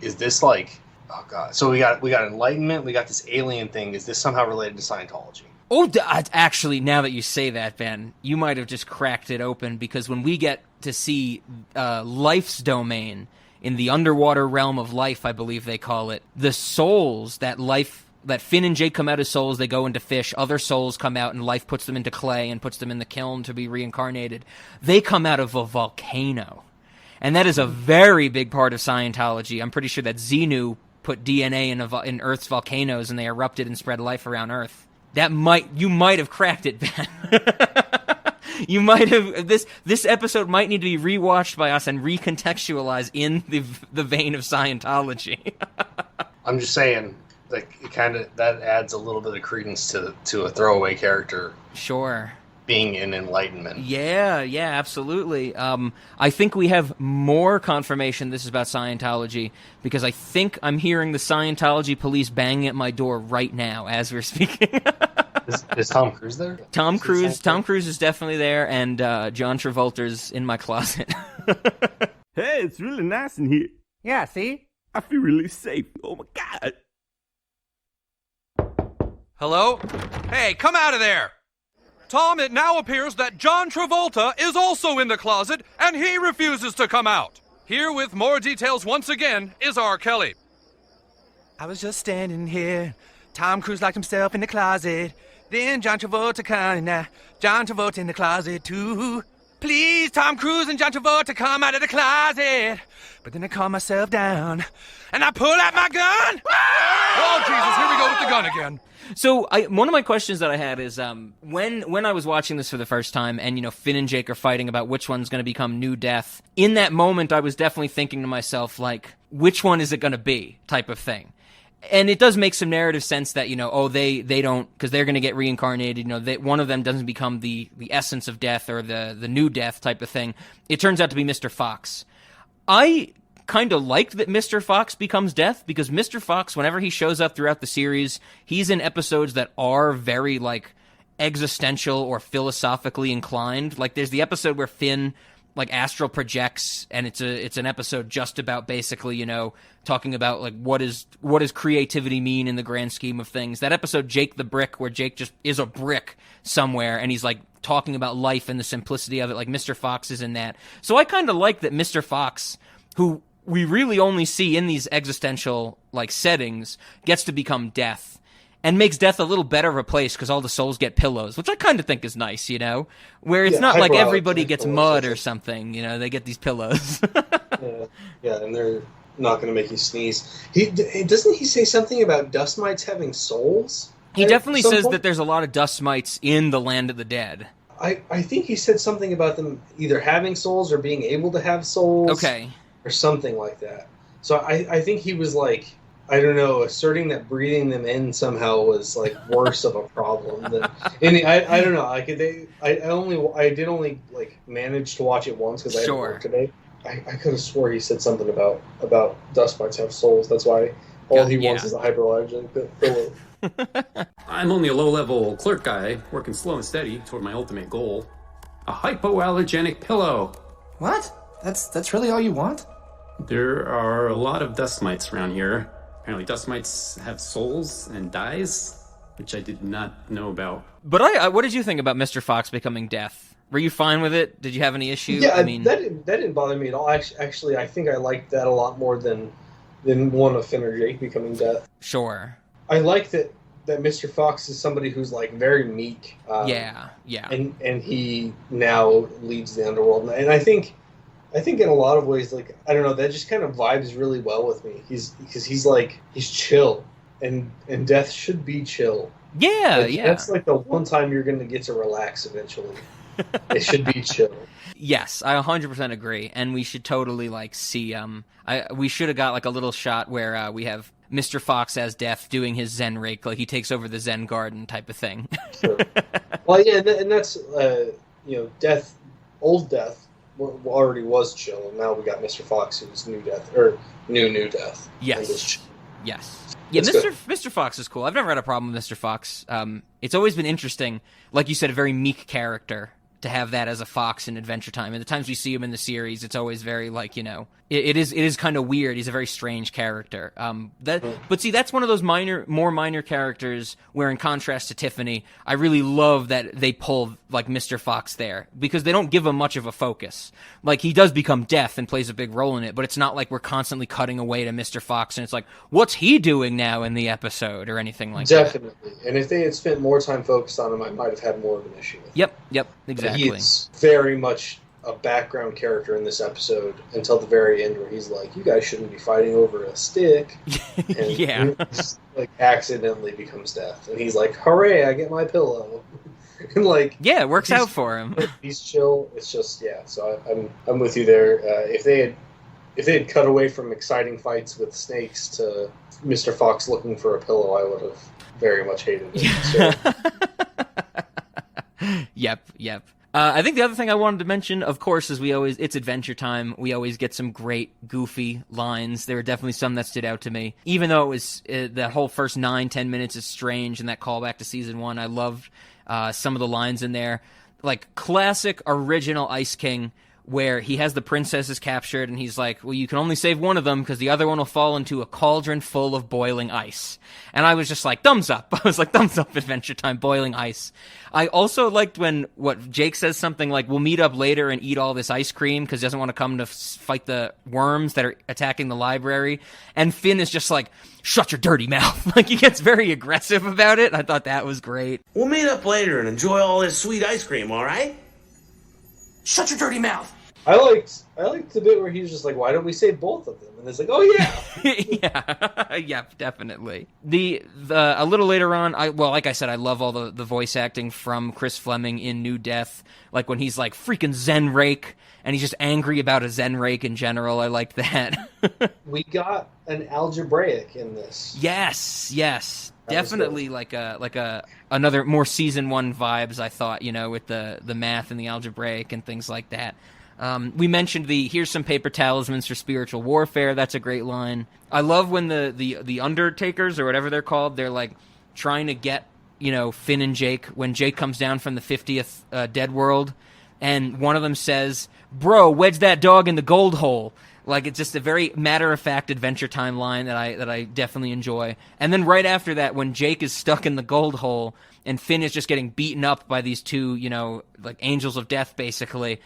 is this like, oh God. So we got enlightenment, we got this alien thing. Is this somehow related to Scientology? Oh, actually, now that you say that, Ben, you might have just cracked it open, because when we get to see Life's domain in the underwater realm of life, I believe they call it, the souls that Finn and Jake come out as souls, they go into fish, other souls come out and Life puts them into clay and puts them in the kiln to be reincarnated. They come out of a volcano. And that is a very big part of Scientology. I'm pretty sure that Xenu put DNA in Earth's volcanoes and they erupted and spread life around Earth. You might have cracked it, Ben. You might have, this episode might need to be rewatched by us and recontextualized in the vein of Scientology. I'm just saying, like, it kind of, that adds a little bit of credence to a throwaway character. Sure. Being in enlightenment. Yeah, absolutely. I think we have more confirmation this is about Scientology, because I think I'm hearing the Scientology police banging at my door right now as we're speaking. Is Tom Cruise there? Tom Cruise is definitely there, and John Travolta's in my closet. Hey, it's really nice in here. Yeah, see? I feel really safe. Oh my God. Hello? Hey, come out of there! Tom, it now appears that John Travolta is also in the closet, and he refuses to come out. Here with more details once again is R. Kelly. I was just standing here. Tom Cruise locked himself in the closet. Then John Travolta come. Now John Travolta in the closet too. Please, Tom Cruise and John Travolta, come out of the closet. But then I calm myself down, and I pull out my gun. Oh, Jesus, here we go with the gun again. So one of my questions that I had is when I was watching this for the first time, and, you know, Finn and Jake are fighting about which one's going to become New Death, in that moment I was definitely thinking to myself, like, which one is it going to be type of thing. And it does make some narrative sense that, you know, oh, they don't, because they're going to get reincarnated, you know, one of them doesn't become the essence of death or the new death type of thing. It turns out to be Mr. Fox. I kind of liked that Mr. Fox becomes Death, because Mr. Fox, whenever he shows up throughout the series, he's in episodes that are very, like, existential or philosophically inclined. Like, there's the episode where Finn, like, astral projects, and it's an episode just about basically, you know, talking about, like, what does creativity mean in the grand scheme of things. That episode, Jake the Brick, where Jake just is a brick somewhere, and he's, like, talking about life and the simplicity of it, like, Mr. Fox is in that. So I kind of like that Mr. Fox, who we really only see in these existential, like, settings, gets to become Death, and makes Death a little better of a place because all the souls get pillows, which I kind of think is nice, you know? Where it's not like everybody gets mud or something, you know? They get these pillows. Yeah, and they're not going to make you sneeze. Doesn't he say something about dust mites having souls? He definitely some says point- that there's a lot of dust mites in the land of the dead. I think he said something about them either having souls or being able to have souls. Okay. Or something like that. So I think he was like, I don't know, asserting that breathing them in somehow was like worse of a problem than. I don't know. I did only like manage to watch it once because I had to work today. I could have swore he said something about dust mites have souls. That's why all he wants is a hyperallergenic pillow. I'm only a low-level clerk guy, working slow and steady toward my ultimate goal. A hypoallergenic pillow. What? That's really all you want? There are a lot of dust mites around here. Apparently dust mites have souls and dies, which I did not know about. But what did you think about Mr. Fox becoming death? Were you fine with it? Did you have any issue? Yeah, I mean, that didn't bother me at all. Actually, I think I liked that a lot more than one of Finn or Jake becoming death. Sure. I like that Mr. Fox is somebody who's like very meek. Yeah. And he now leads the underworld, and I think in a lot of ways, like, I don't know, that just kind of vibes really well with me. He's chill, and death should be chill. Yeah. That's like the one time you're going to get to relax eventually. It should be chill. Yes, I 100% agree, and we should totally like see. We should have got like a little shot where we have Mr. Fox as Death doing his Zen rake, like he takes over the Zen garden type of thing. Sure. Well, yeah, and that's Death, old Death already was chill, and now we got Mr. Fox who's new Death or new Death. Yes. Yes. Yeah, That's Mr. Fox is cool. I've never had a problem with Mr. Fox. It's always been interesting, like you said, a very meek character to have that as a fox in Adventure Time. And the times we see him in the series, it's always very like, it is kind of weird. He's a very strange character. But see, that's one of those more minor characters where, in contrast to Tiffany, I really love that they pull like Mr. Fox there because they don't give him much of a focus. Like, he does become death and plays a big role in it, but it's not like we're constantly cutting away to Mr. Fox and it's like, what's he doing now in the episode or anything like that. Definitely. And if they had spent more time focused on him, I might have had more of an issue with him. Yep, exactly. He is very much a background character in this episode until the very end, where he's like, "You guys shouldn't be fighting over a stick," and Yeah. like accidentally becomes death, and he's like, "Hooray! I get my pillow!" And like, yeah, it works out for him. He's chill. It's just So I'm with you there. If they had cut away from exciting fights with snakes to Mr. Fox looking for a pillow, I would have very much hated it. So. Yep. I think the other thing I wanted to mention, of course, is it's Adventure Time. We always get some great, goofy lines. There were definitely some that stood out to me. Even though it was the whole first 9-10 minutes is strange and that callback to season 1, I loved some of the lines in there. Like, classic, original Ice King, where he has the princesses captured and he's like, well, you can only save one of them because the other one will fall into a cauldron full of boiling ice. And I was just like, thumbs up. I was like, thumbs up, Adventure Time, boiling ice. I also liked when Jake says something like, we'll meet up later and eat all this ice cream because he doesn't want to come to fight the worms that are attacking the library. And Finn is just like, shut your dirty mouth. Like, he gets very aggressive about it. I thought that was great. We'll meet up later and enjoy all this sweet ice cream, all right? Shut your dirty mouth. I liked the bit where he's just like, why don't we save both of them? And it's like, oh yeah. Yeah, definitely. A little later on, like I said, I love all the voice acting from Chris Fleming in New Death. Like when he's like freaking Zen rake and he's just angry about a Zen rake in general. I liked that. We got an algebraic in this. Yes. Definitely like another more season 1 vibes, I thought, with the math and the algebraic and things like that. We mentioned here's some paper talismans for spiritual warfare. That's a great line. I love when the Undertakers or whatever they're called, they're like trying to get, Finn and Jake when Jake comes down from the 50th Dead World, and one of them says, "Bro, wedge that dog in the gold hole." Like, it's just a very matter-of-fact Adventure Time line that I definitely enjoy. And then right after that, when Jake is stuck in the gold hole and Finn is just getting beaten up by these two, like angels of death, basically.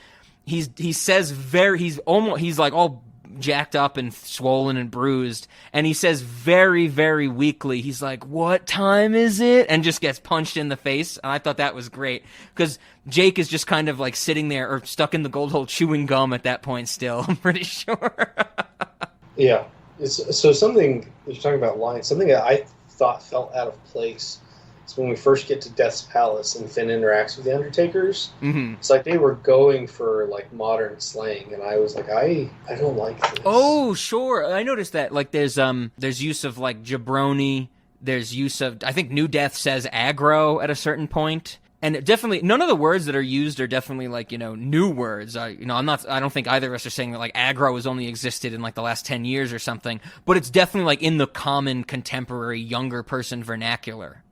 He says he's like all jacked up and swollen and bruised, and he says very, very weakly, he's like, "What time is it?" and just gets punched in the face. And I thought that was great because Jake is just kind of like sitting there or stuck in the gold hole chewing gum at that point still, I'm pretty sure. Yeah. So something, you're talking about lines, something that I thought felt out of place is when we first get to Death's Palace and Finn interacts with the Undertakers. Mm-hmm. It's like they were going for like modern slang, and I was like, I don't like this. Oh, sure. I noticed that. Like, there's use of like jabroni. There's use of, I think New Death says aggro at a certain point. And definitely, none of the words that are used are definitely like, new words. I don't think either of us are saying that like aggro has only existed in like the last 10 years or something, but it's definitely like in the common contemporary younger person vernacular,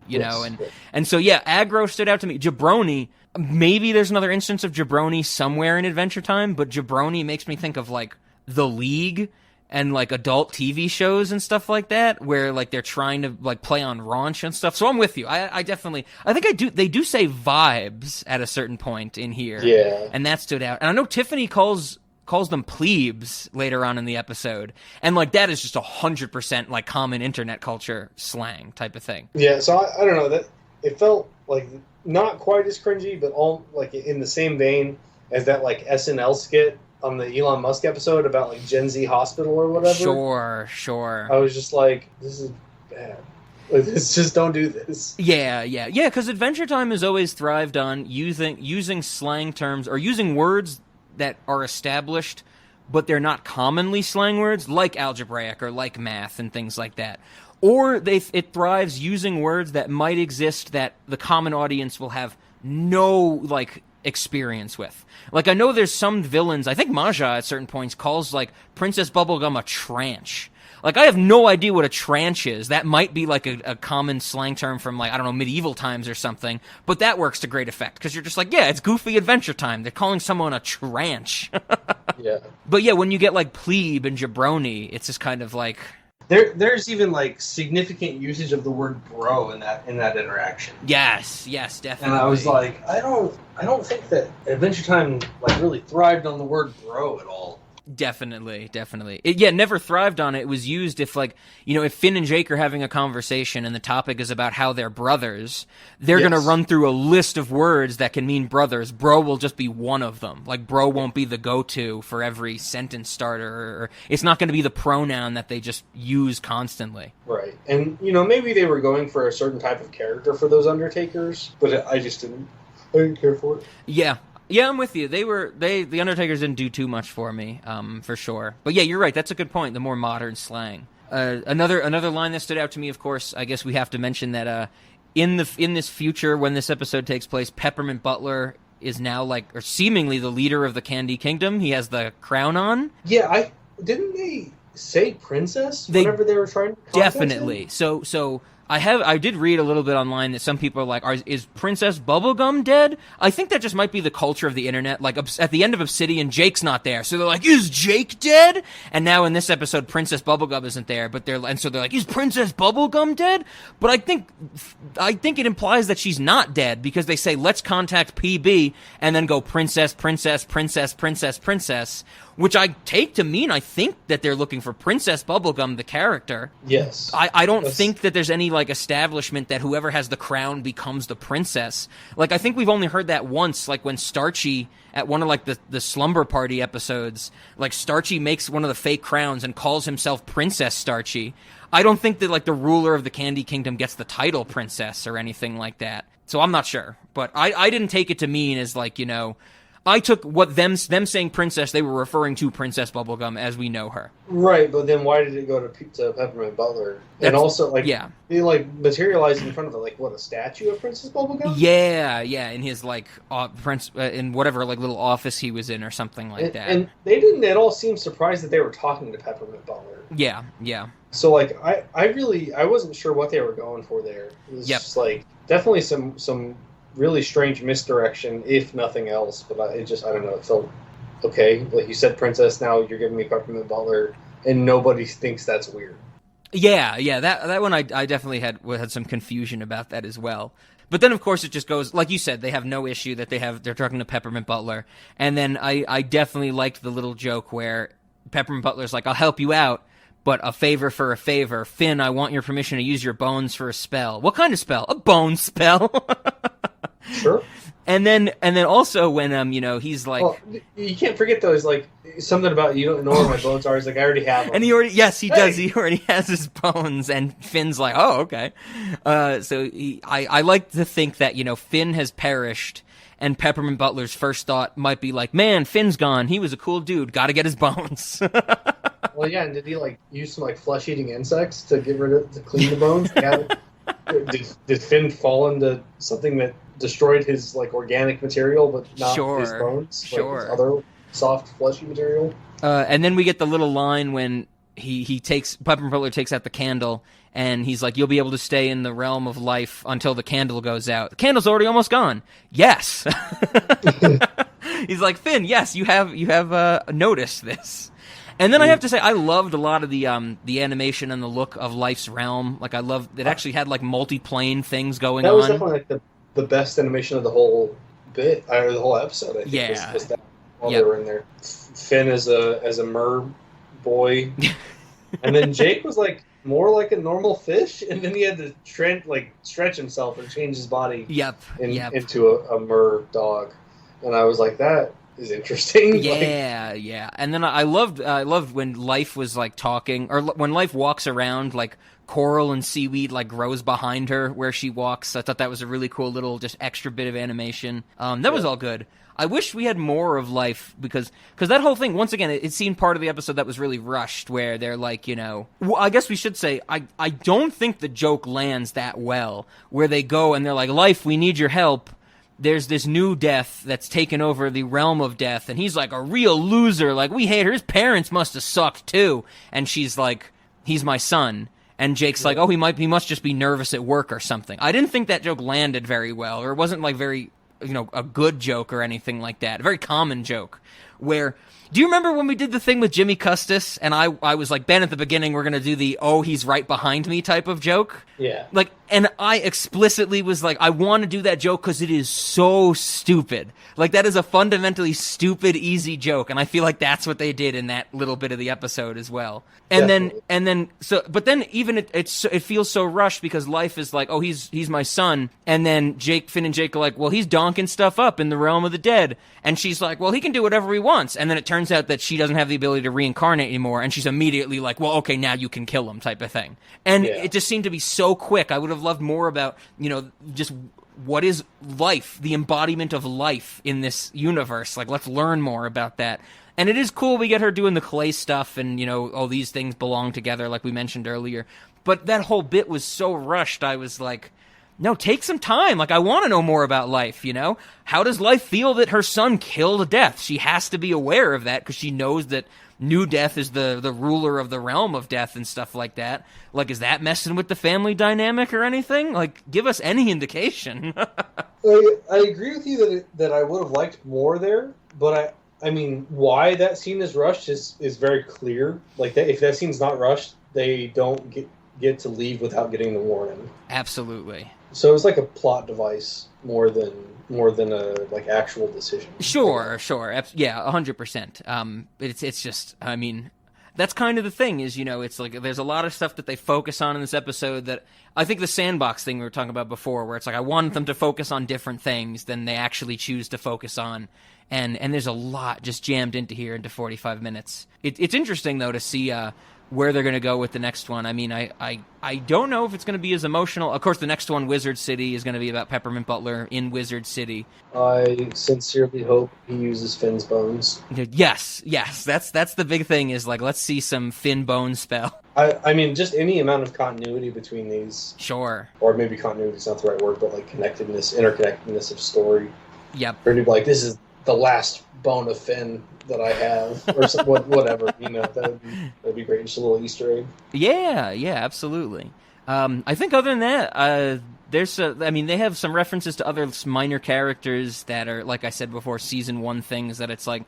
and so yeah, aggro stood out to me. Jabroni, maybe there's another instance of jabroni somewhere in Adventure Time, but jabroni makes me think of like The League and like adult TV shows and stuff like that, where like they're trying to like play on raunch and stuff. So I'm with you. They do say vibes at a certain point in here. Yeah. And that stood out. And I know Tiffany calls them plebes later on in the episode. And like that is just 100% like common internet culture slang type of thing. Yeah, so I don't know, that it felt like not quite as cringy, but all like in the same vein as that like SNL skit on the Elon Musk episode about like Gen Z Hospital or whatever. Sure. I was just like, this is bad. It's just don't do this. Yeah, because Adventure Time has always thrived on using slang terms or using words that are established, but they're not commonly slang words, like algebraic or like math and things like that. Or it thrives using words that might exist that the common audience will have no like experience with. Like, I know there's some villains, I think Maja at certain points calls like Princess Bubblegum a tranche. Like, I have no idea what a tranche is. That might be like a common slang term from like, I don't know, medieval times or something, but that works to great effect because you're just like, yeah, it's goofy Adventure Time. They're calling someone a tranche. Yeah. But yeah, when you get like plebe and jabroni, it's just kind of like, There's even like significant usage of the word bro in that interaction. Yes, definitely. And I was like, I don't think that Adventure Time like really thrived on the word bro at all. Definitely. It never thrived on it. It was used if, like, if Finn and Jake are having a conversation and the topic is about how they're brothers, they're going to run through a list of words that can mean brothers. Bro will just be one of them. Like, bro won't be the go-to for every sentence starter, or it's not going to be the pronoun that they just use constantly. Right. And, maybe they were going for a certain type of character for those Undertakers, but I didn't care for it. Yeah, I'm with you. The Undertakers didn't do too much for me, for sure. But yeah, you're right. That's a good point. The more modern slang. Another line that stood out to me, of course, I guess we have to mention that in this future, when this episode takes place, Peppermint Butler is now or seemingly the leader of the Candy Kingdom. He has the crown on. Yeah, didn't they say princess whenever they were trying to contact definitely. him? So I did read a little bit online that some people are like, is Princess Bubblegum dead? I think that just might be the culture of the internet. Like, at the end of Obsidian, Jake's not there. So they're like, is Jake dead? And now in this episode, Princess Bubblegum isn't there. So they're like, is Princess Bubblegum dead? But I think it implies that she's not dead because they say, let's contact PB and then go princess, which I take to mean I think that they're looking for Princess Bubblegum, the character. Yes. I don't think that there's any establishment that whoever has the crown becomes the princess. I think we've only heard that once, when Starchy at one of the Slumber Party episodes, Starchy makes one of the fake crowns and calls himself Princess Starchy. I don't think that the ruler of the Candy Kingdom gets the title princess or anything like that. So I'm not sure, but I didn't take it to mean as I took what them saying princess, they were referring to Princess Bubblegum as we know her. Right, but then why did it go to Peppermint Butler? And also, they materialized in front of a statue of Princess Bubblegum? Yeah, in his in whatever little office he was in or something like that. And they didn't at all seem surprised that they were talking to Peppermint Butler. Yeah. So I wasn't sure what they were going for there. It was just definitely some really strange misdirection, if nothing else. But I don't know. It felt okay. Like you said, princess. Now you're giving me Peppermint Butler, and nobody thinks that's weird. Yeah. That one I definitely had some confusion about that as well. But then of course it just goes like you said. They have no issue that they're talking to Peppermint Butler, and then I definitely liked the little joke where Peppermint Butler's like, "I'll help you out, but a favor for a favor. Finn, I want your permission to use your bones for a spell." What kind of spell? A bone spell. Sure. And then also when he's like, well, you can't forget though. Is like something about you don't know where my bones are. He's like, I already have them. And he does. He already has his bones, and Finn's like, oh, okay. So I like to think that Finn has perished, and Peppermint Butler's first thought might be like, man, Finn's gone. He was a cool dude. Got to get his bones. Well, yeah. And did he use some flesh-eating insects to clean the bones? Yeah. Did Finn fall into something that destroyed his organic material, but not his bones? His other soft, fleshy material. And then we get the little line when Peppermint Butler takes out the candle, and he's like, "You'll be able to stay in the realm of life until the candle goes out." The candle's already almost gone. Yes. He's like, Finn, yes, you have noticed this. And then I have to say, I loved a lot of the animation and the look of Life's realm. I loved it. Actually had multi-plane things going on. That was definitely the best animation of the whole bit, or the whole episode. I think was that while they were in there. Finn as a mer boy, and then Jake was more like a normal fish, and then he had to stretch himself and change his body. Into a mer dog, and I was like, that is interesting. Yeah. And then I loved when Life was talking, or when Life walks around, coral and seaweed grows behind her where she walks. I thought that was a really cool little just extra bit of animation. That was all good. I wish we had more of Life because that whole thing, once again, it seemed part of the episode that was really rushed, where they're well, I guess we should say, I don't think the joke lands that well, where they go and they're like, Life, we need your help. There's this new death that's taken over the realm of death, and he's like a real loser. We hate her. His parents must have sucked too. And she's like, he's my son. And Jake's like, oh, he must just be nervous at work or something. I didn't think that joke landed very well, or it wasn't very, a good joke or anything like that. A very common joke. Where, do you remember when we did the thing with Jimmy Custis, and I was like, Ben, at the beginning, we're going to do the, oh, he's right behind me type of joke? Yeah. And I explicitly was like, I want to do that joke because it is so stupid. That is a fundamentally stupid, easy joke, and I feel like that's what they did in that little bit of the episode as well. And but then even it feels so rushed because Life is like, oh, he's my son, and then Finn and Jake are like, well, he's donking stuff up in the realm of the dead, and she's like, well, he can do whatever he wants, and then it turns out that she doesn't have the ability to reincarnate anymore, and she's immediately like, well, okay, now you can kill him type of thing. And it just seemed to be so quick. I would have loved more about, just what is life, the embodiment of life in this universe. Let's learn more about that. And it is cool we get her doing the clay stuff and, all these things belong together like we mentioned earlier. But that whole bit was so rushed, I was like, no, take some time. I want to know more about Life, How does Life feel that her son killed Death? She has to be aware of that because she knows that New Death is the ruler of the realm of death and stuff like that. Is that messing with the family dynamic or anything? Give us any indication. I agree with you that I would have liked more there, but I mean, why that scene is rushed is very clear. If that scene's not rushed, they don't get to leave without getting the warning. Absolutely. So it was a plot device more than a actual decision. Sure. Yeah, 100%. It's just, I mean, that's kind of the thing is, it's there's a lot of stuff that they focus on in this episode that I think the sandbox thing we were talking about before, where it's I want them to focus on different things than they actually choose to focus on. And there's a lot just jammed into 45 minutes. It's interesting, though, to see where they're going to go with the next one. I mean, I don't know if it's going to be as emotional. Of course, the next one, Wizard City, is going to be about Peppermint Butler in Wizard City. I sincerely hope he uses Finn's bones. Yes, that's the big thing is let's see some Finn bone spell. I mean, just any amount of continuity between these. Sure. Or maybe continuity is not the right word, but interconnectedness of story. Yep. For be this is the last bone of Finn that I have, or whatever, that'd be great. Just a little Easter egg. Yeah, absolutely. I think other than that, they have some references to other minor characters that are, like I said before, season 1 things that it's I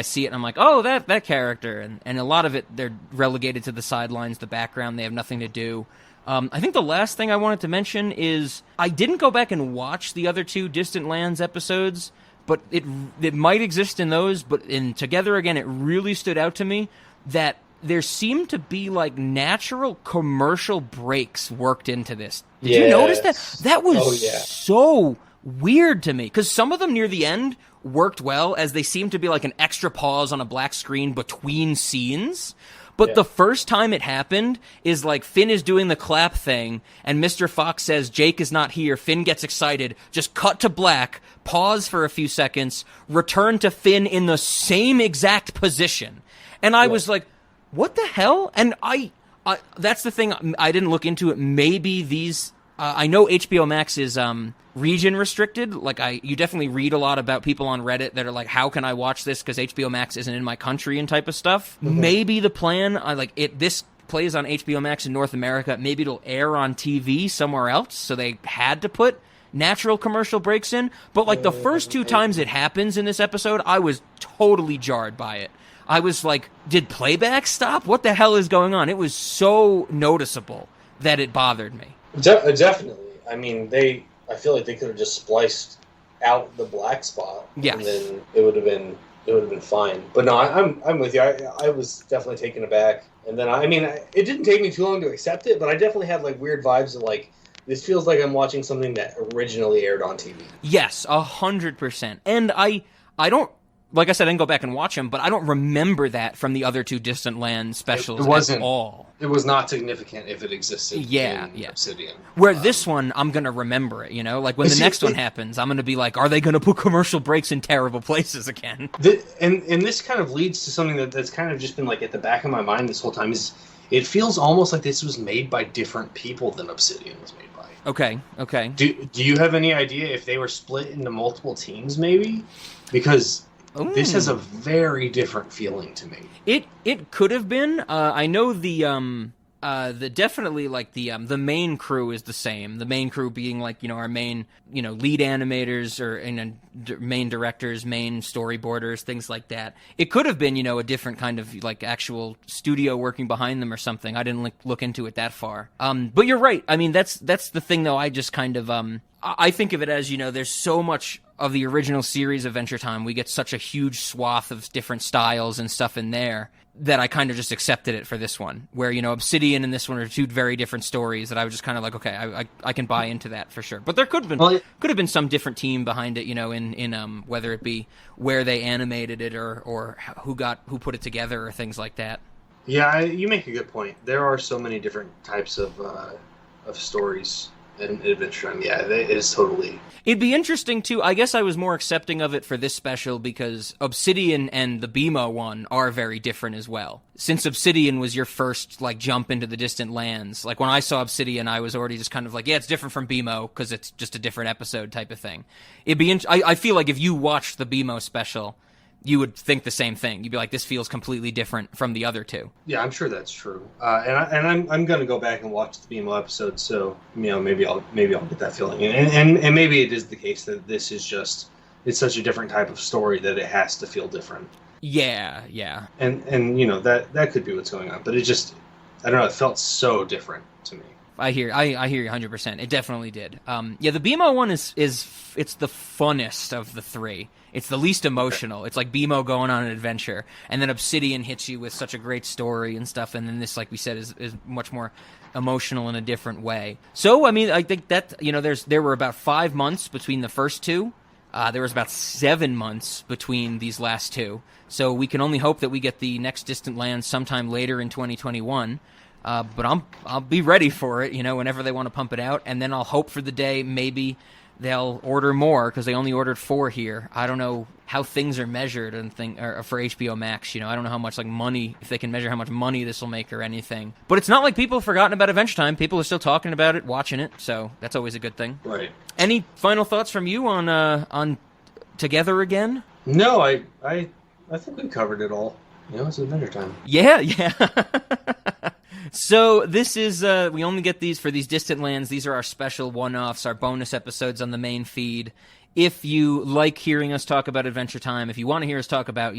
see it and I'm like, oh, that character, and a lot of it they're relegated to the sidelines, the background. They have nothing to do. I think the last thing I wanted to mention is I didn't go back and watch the other 2 Distant Lands episodes. But it might exist in those, but in Together Again, it really stood out to me that there seemed to be natural commercial breaks worked into this. Did you notice that? That was so weird to me, because some of them near the end worked well, as they seemed to be like an extra pause on a black screen between scenes. But the first time it happened is like Finn is doing the clap thing, and Mr. Fox says Jake is not here. Finn gets excited, just cut to black, pause for a few seconds, return to Finn in the same exact position. And I was like, what the hell? And I that's the thing, I didn't look into it. Maybe these, I know HBO Max is region restricted. Like, you definitely read a lot about people on Reddit that are like, how can I watch this because HBO Max isn't in my country and type of stuff. Maybe the plan, this plays on HBO Max in North America. Maybe it'll air on TV somewhere else, so they had to put natural commercial breaks in. But like the first 2 times it happens in this episode, I was totally jarred by it. I was like, did playback stop? What the hell is going on? It was so noticeable that it bothered me. Definitely. I mean, I feel like they could have just spliced out the black spot, and then it would have been fine. But no, I'm with you. I was definitely taken aback, and then it didn't take me too long to accept it, but I definitely had like weird vibes of like, this feels like I'm watching something that originally aired on TV. Yes, 100%. And I don't. Like I said, I didn't go back and watch them, but I don't remember that from the other 2 Distant Land specials at all. It was not significant if it existed in Obsidian. Where this one, I'm going to remember it, Like, when the next one happens, I'm going to be like, are they going to put commercial breaks in terrible places again? And this kind of leads to something that's kind of just been, like, at the back of my mind this whole time, is it feels almost like this was made by different people than Obsidian was made by. Okay. Do you have any idea if they were split into multiple teams, maybe? Because this has a very different feeling to me. It could have been. I know the definitely like the main crew is the same. The main crew being like our main lead animators or main directors, main storyboarders, things like that. It could have been a different kind of like actual studio working behind them or something. I didn't look into it that far. But you're right. I mean that's the thing though. I just kind of I think of it as there's so much of the original series Adventure Time. We get such a huge swath of different styles and stuff in there that I kind of just accepted it for this one, where Obsidian and this one are 2 very different stories that I was just kind of like, okay, I can buy into that for sure. But there could have been some different team behind it, in whether it be where they animated it or who put it together or things like that. Yeah, you make a good point. There are so many different types of stories in Adventure Time. Yeah, it is totally. It'd be interesting too. I guess I was more accepting of it for this special because Obsidian and the BMO one are very different as well. Since Obsidian was your first like jump into the Distant Lands, like when I saw Obsidian, I was already just kind of like, yeah, it's different from BMO because it's just a different episode type of thing. It'd be. I feel like if you watched the BMO special, you would think the same thing. You'd be like, this feels completely different from the other 2. Yeah, I'm sure that's true. And I'm going to go back and watch the BMO episode, so maybe I'll get that feeling. And maybe it is the case that this is just, it's such a different type of story that it has to feel different. Yeah. And that could be what's going on, but it just, I don't know, it felt so different to me. I hear you 100%. It definitely did. The BMO one is it's the funnest of the 3. It's the least emotional. It's like BMO going on an adventure, and then Obsidian hits you with such a great story and stuff, and then this, like we said, is much more emotional in a different way. So, I mean, I think that there were about 5 months between the first 2. There was about 7 months between these last 2. So we can only hope that we get the next Distant Lands sometime later in 2021. But I'll be ready for it, whenever they want to pump it out, and then I'll hope for the day maybe they'll order more because they only ordered 4 here. I don't know how things are measured and for HBO Max. I don't know how much like money, if they can measure how much money this will make or anything. But it's not like people have forgotten about Adventure Time. People are still talking about it, watching it, so that's always a good thing. Right. Any final thoughts from you on Together Again? No, I think we covered it all. It's Adventure Time. Yeah. So this is, we only get these for these Distant Lands. These are our special one-offs, our bonus episodes on the main feed. If you like hearing us talk about Adventure Time, if you want to hear us talk about,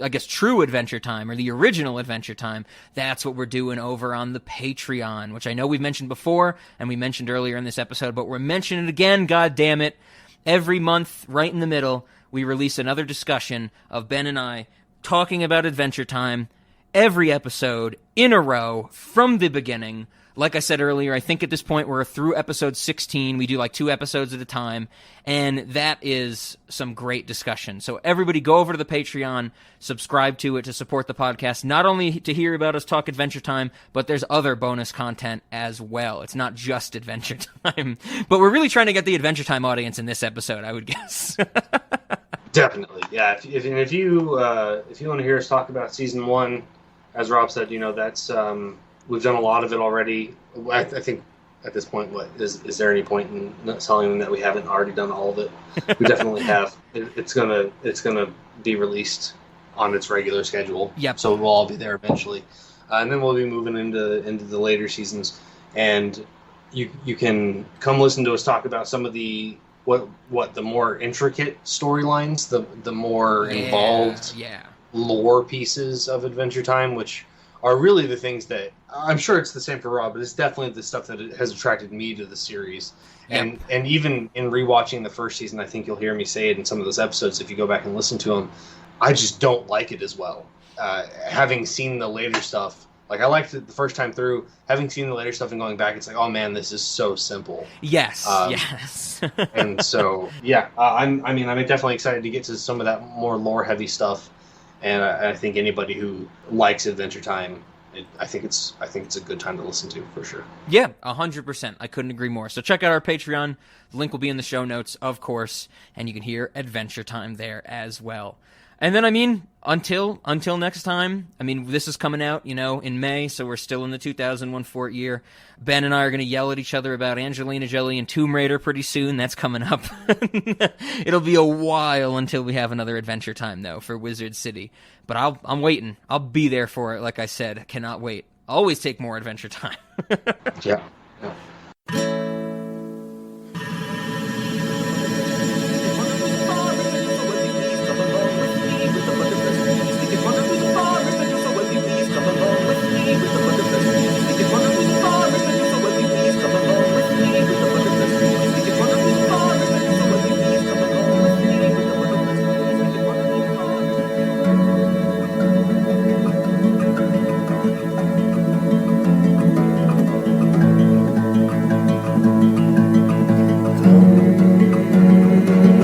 I guess true Adventure Time or the original Adventure Time, that's what we're doing over on the Patreon, which I know we've mentioned before and we mentioned earlier in this episode, but we're mentioning it again, god damn it. Every month, right in the middle, we release another discussion of Ben and I talking about Adventure Time. Every episode in a row from the beginning, Like I said earlier, I think at this point we're through episode 16. We do like 2 episodes at a time, and that is some great discussion. So everybody go over to the Patreon, subscribe to it to support the podcast, not only to hear about us talk Adventure Time, but there's other bonus content as well. It's not just Adventure Time, but we're really trying to get the Adventure Time audience in this episode, I would guess. Definitely, yeah. If you want to hear us talk about season 1, as Rob said, that's we've done a lot of it already. I think at this point, is there any point in not telling them that we haven't already done all of it? We definitely have. It's gonna be released on its regular schedule. Yep. So we'll all be there eventually, and then we'll be moving into the later seasons, and you can come listen to us talk about some of the what the more intricate storylines, the more involved lore pieces of Adventure Time, which are really the things that I'm sure it's the same for Rob, but it's definitely the stuff that has attracted me to the series. And even in rewatching the first season, I think you'll hear me say it in some of those episodes if you go back and listen to them. I just don't like it as well. Having seen the later stuff, like I liked it the first time through. Having seen the later stuff and going back, it's like, oh man, this is so simple. Yes, yes. And so, yeah, I'm definitely excited to get to some of that more lore-heavy stuff. And I think anybody who likes Adventure Time, I think it's a good time to listen to for sure. Yeah, 100%. I couldn't agree more. So check out our Patreon. The link will be in the show notes, of course, and you can hear Adventure Time there as well. And then, until next time, this is coming out, in May, so we're still in the 2001 Fort year. Ben and I are going to yell at each other about Angelina Jolie and Tomb Raider pretty soon. That's coming up. It'll be a while until we have another Adventure Time, though, for Wizard City. But I'm waiting. I'll be there for it, like I said. I cannot wait. Always take more Adventure Time. Yeah.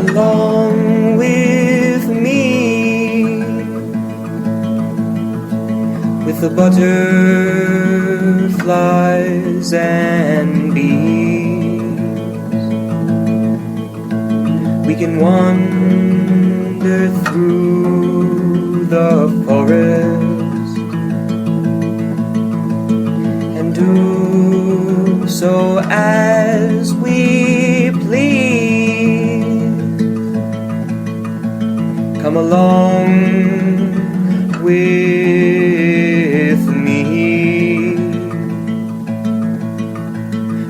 Along with me, with the butterflies and bees, we can wander through the forest and do so as we please. Come along with me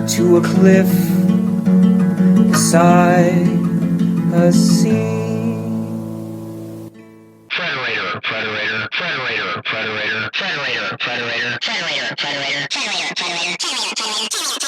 to a cliff beside a sea. Frederator, Frederator, Frederator, Frederator, Frederator, Frederator, Frederator, Frederator, Frederator, Frederator, Frederator, Frederator, Frederator, Frederator.